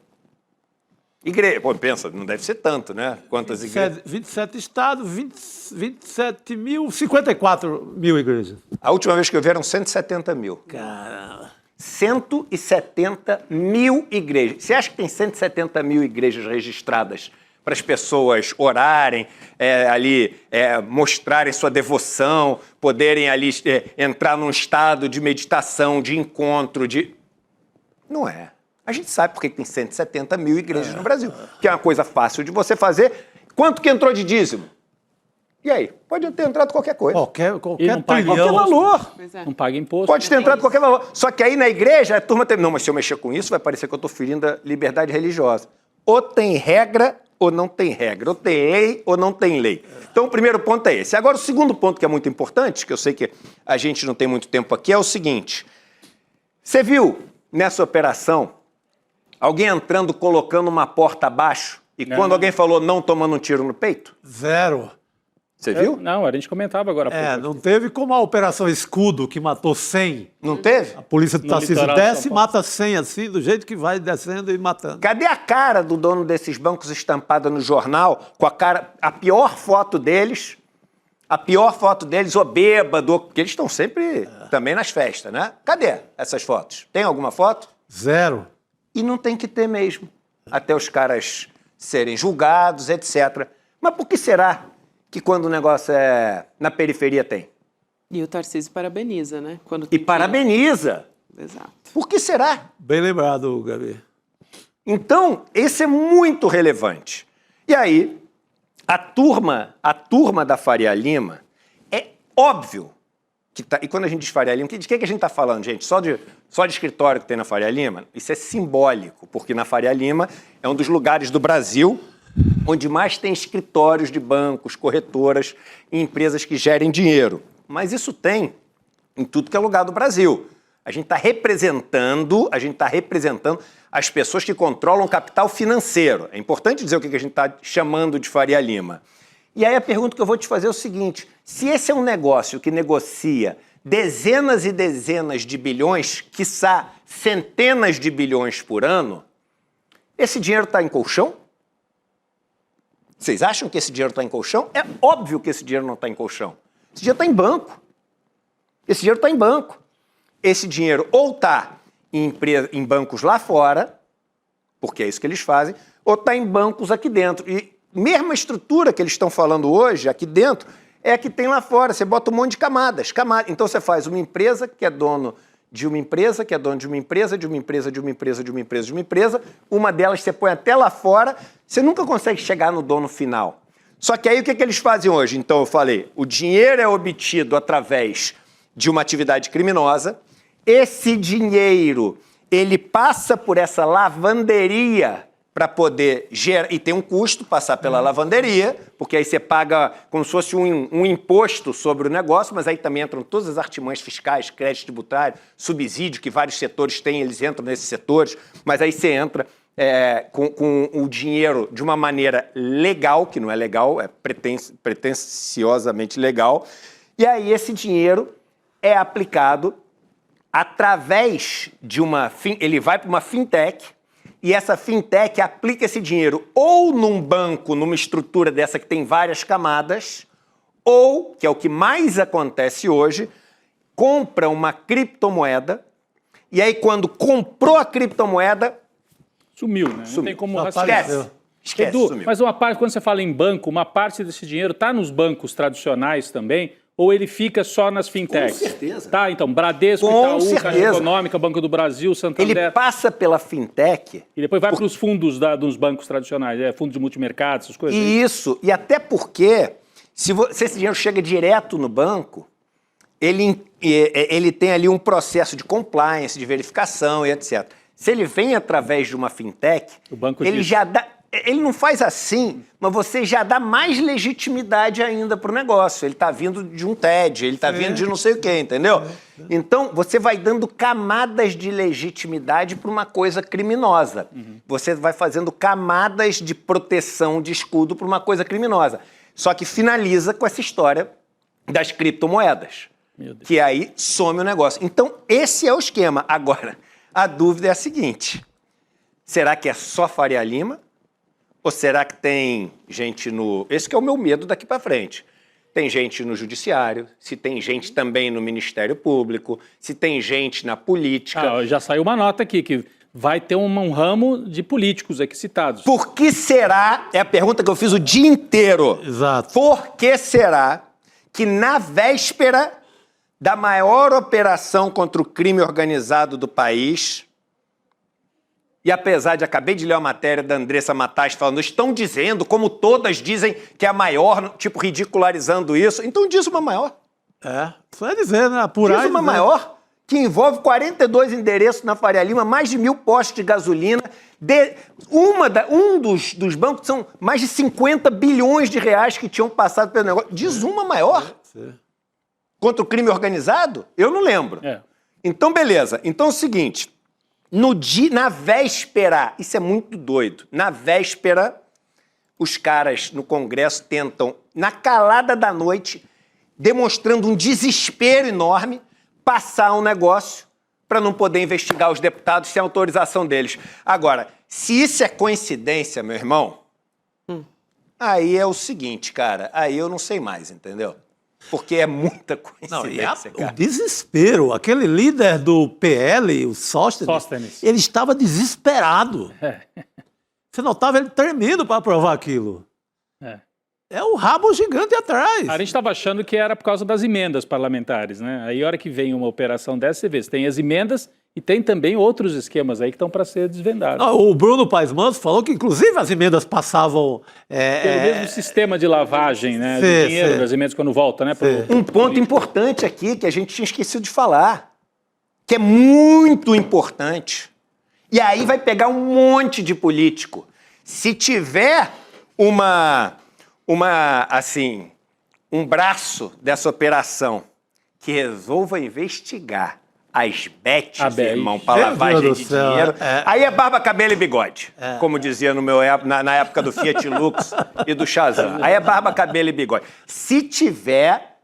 igrejas. Pô, pensa, não deve ser tanto, né? Quantas igrejas? 27 estados, 27 mil, 54 mil igrejas. A última vez que eu vi eram 170 mil. Caramba. 170 mil igrejas. Você acha que tem 170 mil igrejas registradas para as pessoas orarem, mostrarem sua devoção, poderem ali entrar num estado de meditação, de encontro, Não é. A gente sabe por que tem 170 mil igrejas no Brasil, que é uma coisa fácil de você fazer. Quanto que entrou de dízimo? E aí? Pode ter entrado qualquer coisa. Qualquer qualquer trilhão. valor. Não paga imposto. Pode ter entrado qualquer valor. Só que aí na igreja a turma tem... Não, mas se eu mexer com isso vai parecer que eu estou ferindo a liberdade religiosa. Ou tem regra ou não tem regra. Ou tem lei ou não tem lei. Então o primeiro ponto é esse. Agora o segundo ponto que é muito importante, que eu sei que a gente não tem muito tempo aqui, é o seguinte. Você viu nessa operação alguém entrando, colocando uma porta abaixo e quando alguém falou não tomando um tiro no peito? Zero. Você viu? Não, a gente comentava agora há pouco. Não teve como a Operação Escudo, que matou 100. Não teve? A polícia do No Tarcísio litoral de desce e São Paulo. mata 100 assim, do jeito que vai descendo e matando. Cadê a cara do dono desses bancos estampada no jornal, com a pior foto deles, ou bêbado, porque eles estão sempre também nas festas, né? Cadê essas fotos? Tem alguma foto? Zero. E não tem que ter mesmo, até os caras serem julgados, etc. Mas por que será que quando o negócio é na periferia tem? E o Tarcísio parabeniza, né? Parabeniza. Exato. Por que será? Bem lembrado, Gabi. Então, esse é muito relevante. E aí, a turma da Faria Lima, é óbvio que tá... E quando a gente diz Faria Lima, de que a gente está falando, gente? Só de escritório que tem na Faria Lima? Isso é simbólico, porque na Faria Lima é um dos lugares do Brasil onde mais tem escritórios de bancos, corretoras e empresas que gerem dinheiro. Mas isso tem em tudo que é lugar do Brasil. A gente está representando as pessoas que controlam o capital financeiro. É importante dizer o que a gente está chamando de Faria Lima. E aí a pergunta que eu vou te fazer é o seguinte: se esse é um negócio que negocia dezenas e dezenas de bilhões, quiçá centenas de bilhões por ano, esse dinheiro está em colchão? Vocês acham que esse dinheiro está em colchão? É óbvio que esse dinheiro não está em colchão. Esse dinheiro está em banco. Esse dinheiro ou está em bancos lá fora, porque é isso que eles fazem, ou está em bancos aqui dentro. E mesma estrutura que eles estão falando hoje, aqui dentro, é a que tem lá fora. Você bota um monte de camadas. Então você faz uma empresa que é dono de uma empresa, que é dono de uma empresa, de uma empresa, de uma empresa, de uma empresa, de uma empresa. Uma delas você põe até lá fora, você nunca consegue chegar no dono final. Só que aí o que eles fazem hoje? Então eu falei, o dinheiro é obtido através de uma atividade criminosa. Esse dinheiro, ele passa por essa lavanderia para poder gerar, e tem um custo passar pela lavanderia, porque aí você paga como se fosse um imposto sobre o negócio, mas aí também entram todas as artimanhas fiscais, crédito tributário, subsídio, que vários setores têm, eles entram nesses setores, mas aí você entra com o dinheiro de uma maneira legal, que não é legal, é pretensiosamente legal, e aí esse dinheiro é aplicado através de ele vai para uma fintech, e essa fintech aplica esse dinheiro ou num banco, numa estrutura dessa que tem várias camadas, ou, que é o que mais acontece hoje, compra uma criptomoeda, e aí quando comprou a criptomoeda... Sumiu, né? Não tem como Esquece, Edu, sumiu. mas uma parte, quando você fala em banco, uma parte desse dinheiro está nos bancos tradicionais também, ou ele fica só nas fintechs? Com certeza. Tá, então, Bradesco, Com Itaú, certeza. Caixa Econômica, Banco do Brasil, Santander. Ele passa pela fintech... E depois vai para os fundos dos bancos tradicionais, fundos de multimercado, essas coisas. Isso, e até porque, se esse dinheiro chega direto no banco, ele tem ali um processo de compliance, de verificação e etc. Se ele vem através de uma fintech, o banco ele diz. já dá... Ele não faz assim, mas você já dá mais legitimidade ainda para o negócio. Ele está vindo de um TED, ele está vindo de não sei o quê, entendeu? Então, você vai dando camadas de legitimidade para uma coisa criminosa. Você vai fazendo camadas de proteção, de escudo para uma coisa criminosa. Só que finaliza com essa história das criptomoedas, que aí some o negócio. Então, esse é o esquema. Agora, a dúvida é a seguinte: será que é só Faria Lima? Ou será que tem gente no... Esse que é o meu medo daqui para frente. Tem gente no judiciário, se tem gente também no Ministério Público, se tem gente na política. Já saiu uma nota aqui que vai ter um ramo de políticos aqui citados. Por que será, é a pergunta que eu fiz o dia inteiro. Exato. Por que será que na véspera da maior operação contra o crime organizado do país, e apesar de acabei de ler uma matéria da Andressa Matais falando, estão dizendo, como todas dizem, que é a maior, tipo, ridicularizando isso, então diz uma maior. Só é dizer, né? Apurar. Diz uma maior, que envolve 42 endereços na Faria Lima, mais de 1.000 postos de gasolina, dos bancos são mais de 50 bilhões de reais que tinham passado pelo negócio. Diz uma maior? Contra o crime organizado? Eu não lembro. Então, beleza. Então é o seguinte, na véspera, isso é muito doido, na véspera, os caras no Congresso tentam, na calada da noite, demonstrando um desespero enorme, passar um negócio para não poder investigar os deputados sem autorização deles. Agora, se isso é coincidência, meu irmão, aí é o seguinte, cara, aí eu não sei mais, entendeu? Porque é muita coincidência, cara. O desespero, aquele líder do PL, o Sóstenes, ele estava desesperado. Você notava ele tremendo para aprovar aquilo. É o rabo gigante atrás. A gente estava achando que era por causa das emendas parlamentares, né? Aí a hora que vem uma operação dessa, você vê, você tem as emendas e tem também outros esquemas aí que estão para ser desvendados. O Bruno Paes Manso falou que, inclusive, as emendas passavam... Pelo mesmo sistema de lavagem, né? Do dinheiro das emendas quando volta, né? Um ponto importante aqui que a gente tinha esquecido de falar, que é muito importante. E aí vai pegar um monte de político. Se tiver um braço dessa operação que resolva investigar as bets, irmão, para lavagem de dinheiro, aí é barba, cabelo e bigode, como dizia na época do Fiat Lux e do Shazam. Aí é barba, cabelo e bigode. Se tiver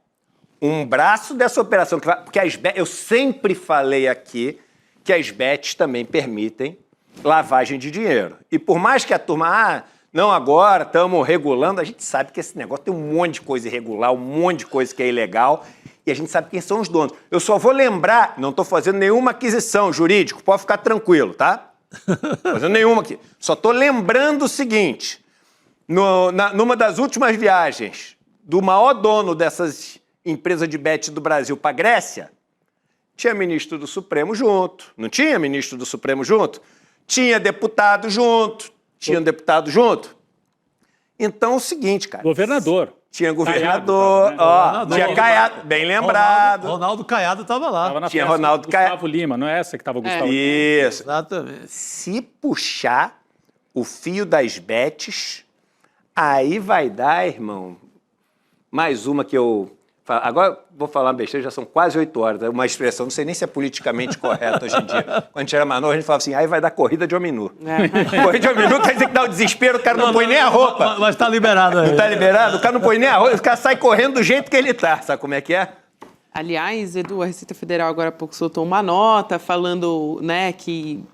um braço dessa operação, porque as bets, eu sempre falei aqui que as bets também permitem lavagem de dinheiro. E por mais que a turma... não, agora estamos regulando. A gente sabe que esse negócio tem um monte de coisa irregular, um monte de coisa que é ilegal, e a gente sabe quem são os donos. Eu só vou lembrar, não estou fazendo nenhuma aquisição jurídica, pode ficar tranquilo, tá? Fazendo nenhuma aqui. Só estou lembrando o seguinte, numa das últimas viagens do maior dono dessas empresas de bet do Brasil para a Grécia, tinha ministro do Supremo junto. Não tinha ministro do Supremo junto? Tinha deputado junto. Tinha um deputado junto? Então, é o seguinte, cara. Governador. Tinha governador, Caiado, tinha Caiado, bem lembrado. Ronaldo Caiado estava lá. Tinha Ronaldo Caiado. Gustavo Lima, não é essa que estava o Gustavo Lima? Isso. Exatamente. Se puxar o fio das bets, aí vai dar, irmão, mais uma que eu... Agora vou falar uma besteira, já são quase 8 horas. Uma expressão, não sei nem se é politicamente correta hoje em dia. Quando a gente era mais novo, a gente falava assim, aí vai dar corrida de homem nu. Corrida de homem nu quer dizer que dá o desespero, o cara não põe nem a roupa. Mas tá liberado aí. Não tá liberado? O cara não põe nem a roupa, o cara sai correndo do jeito que ele tá. Sabe como é que é? Aliás, Edu, a Receita Federal agora há pouco soltou uma nota falando, né,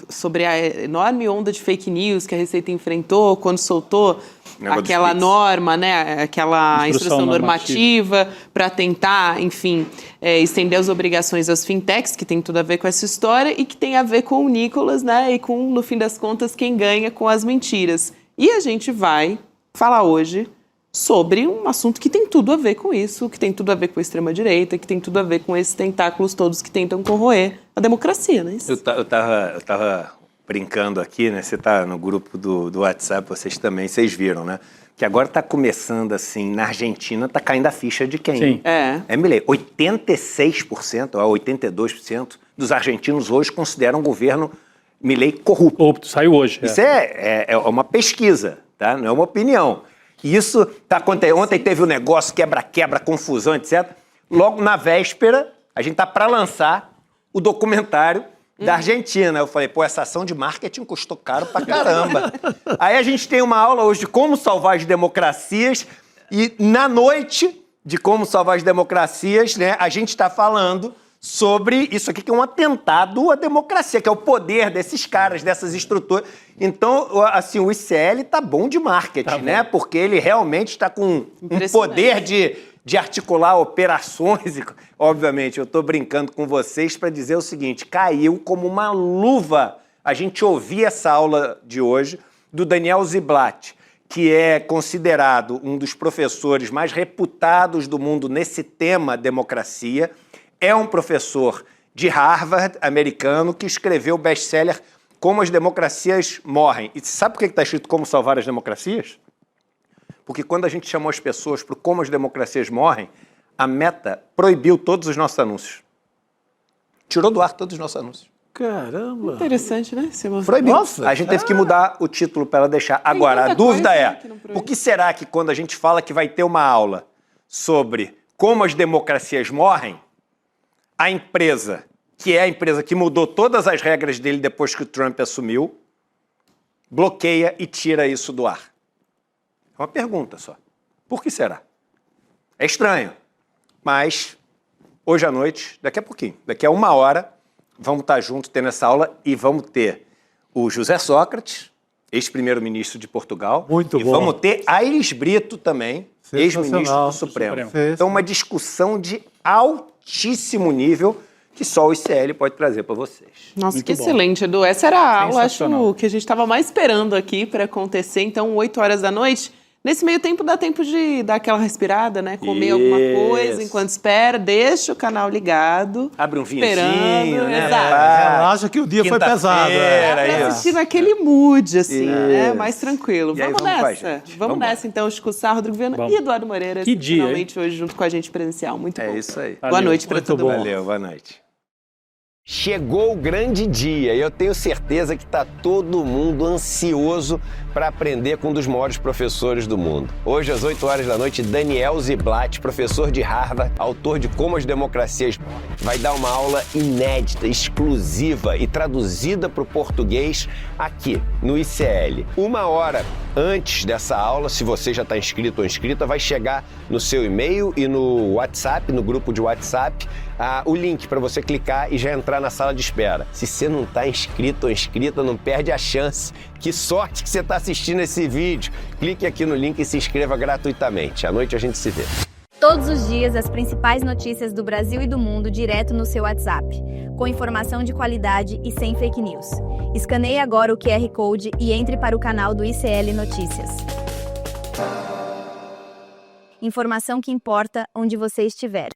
sobre a enorme onda de fake news que a Receita enfrentou quando soltou aquela norma, né, aquela instrução normativa para tentar, enfim, estender as obrigações às fintechs, que tem tudo a ver com essa história e que tem a ver com o Nicolas, né, e com, no fim das contas, quem ganha com as mentiras. E a gente vai falar hoje sobre um assunto que tem tudo a ver com isso, que tem tudo a ver com a extrema-direita, que tem tudo a ver com esses tentáculos todos que tentam corroer a democracia, né? Eu tava brincando aqui, né? Você tá no grupo do WhatsApp, vocês viram, né? Que agora tá começando assim, na Argentina tá caindo a ficha de quem? Sim. Milei, 86% ou 82% dos argentinos hoje consideram o governo Milei corrupto. Saiu hoje. Isso é uma pesquisa, tá? Não é uma opinião. Isso tá acontecendo. Ontem teve um negócio, quebra-quebra, confusão, etc. Logo na véspera, a gente tá para lançar o documentário da Argentina. Eu falei, essa ação de marketing custou caro pra caramba. Aí a gente tem uma aula hoje de como salvar as democracias e na noite de como salvar as democracias, né, a gente está falando sobre isso aqui que é um atentado à democracia, que é o poder desses caras, dessas estruturas. Então, assim, o ICL tá bom de marketing, né? Porque ele realmente está com um poder de articular operações. E, obviamente, eu estou brincando com vocês para dizer o seguinte, caiu como uma luva. A gente ouvia essa aula de hoje do Daniel Ziblatt, que é considerado um dos professores mais reputados do mundo nesse tema democracia. É um professor de Harvard, americano, que escreveu o best-seller Como as Democracias Morrem. E sabe por que está escrito Como Salvar as Democracias? Porque quando a gente chamou as pessoas para Como as Democracias Morrem, a Meta proibiu todos os nossos anúncios. Tirou do ar todos os nossos anúncios. Caramba! Interessante, né? Proibiu. A gente teve que mudar o título para ela deixar. Agora, a dúvida é, por que será que quando a gente fala que vai ter uma aula sobre como as democracias morrem, a empresa, que é a empresa que mudou todas as regras dele depois que o Trump assumiu, bloqueia e tira isso do ar? É uma pergunta só. Por que será? É estranho, mas hoje à noite, daqui a pouquinho, daqui a 1 hora, vamos estar juntos tendo essa aula e vamos ter o José Sócrates, ex-primeiro-ministro de Portugal. Muito e bom. vamos ter Aires Brito também, ex-ministro do Supremo. Então, uma discussão de altíssimo nível que só o ICL pode trazer para vocês. Nossa, Muito que bom. excelente, Edu. Essa era a aula, acho, que a gente estava mais esperando aqui para acontecer. Então, 8 horas da noite. Nesse meio tempo, dá tempo de dar aquela respirada, né? Comer alguma coisa enquanto espera. Deixa o canal ligado. Abre um vinhozinho, esperando, né? Exato. Relaxa que o dia foi pesado. Pra assistir naquele mood, assim, né? Mais tranquilo. E aí, Vamos vamos com a nessa. gente. Vamos nessa, então. Chico Sá, Rodrigo Viana Vamos. e Eduardo Moreira. Que dia, finalmente hoje junto com a gente presencial. Muito bom. É isso aí. Boa noite para todo mundo. Valeu, boa noite. Chegou o grande dia e eu tenho certeza que está todo mundo ansioso para aprender com um dos maiores professores do mundo. Hoje, às 8 horas da noite, Daniel Ziblatt, professor de Harvard, autor de Como as Democracias Morrem, vai dar uma aula inédita, exclusiva e traduzida para o português aqui no ICL. 1 hora antes dessa aula, se você já está inscrito ou inscrita, vai chegar no seu e-mail e no WhatsApp, no grupo de WhatsApp, o link para você clicar e já entrar na sala de espera. Se você não está inscrito ou inscrita, não perde a chance. Que sorte que você está assistindo esse vídeo. Clique aqui no link e se inscreva gratuitamente. À noite a gente se vê. Todos os dias, as principais notícias do Brasil e do mundo direto no seu WhatsApp, com informação de qualidade e sem fake news. Escaneie agora o QR Code e entre para o canal do ICL Notícias. Informação que importa onde você estiver.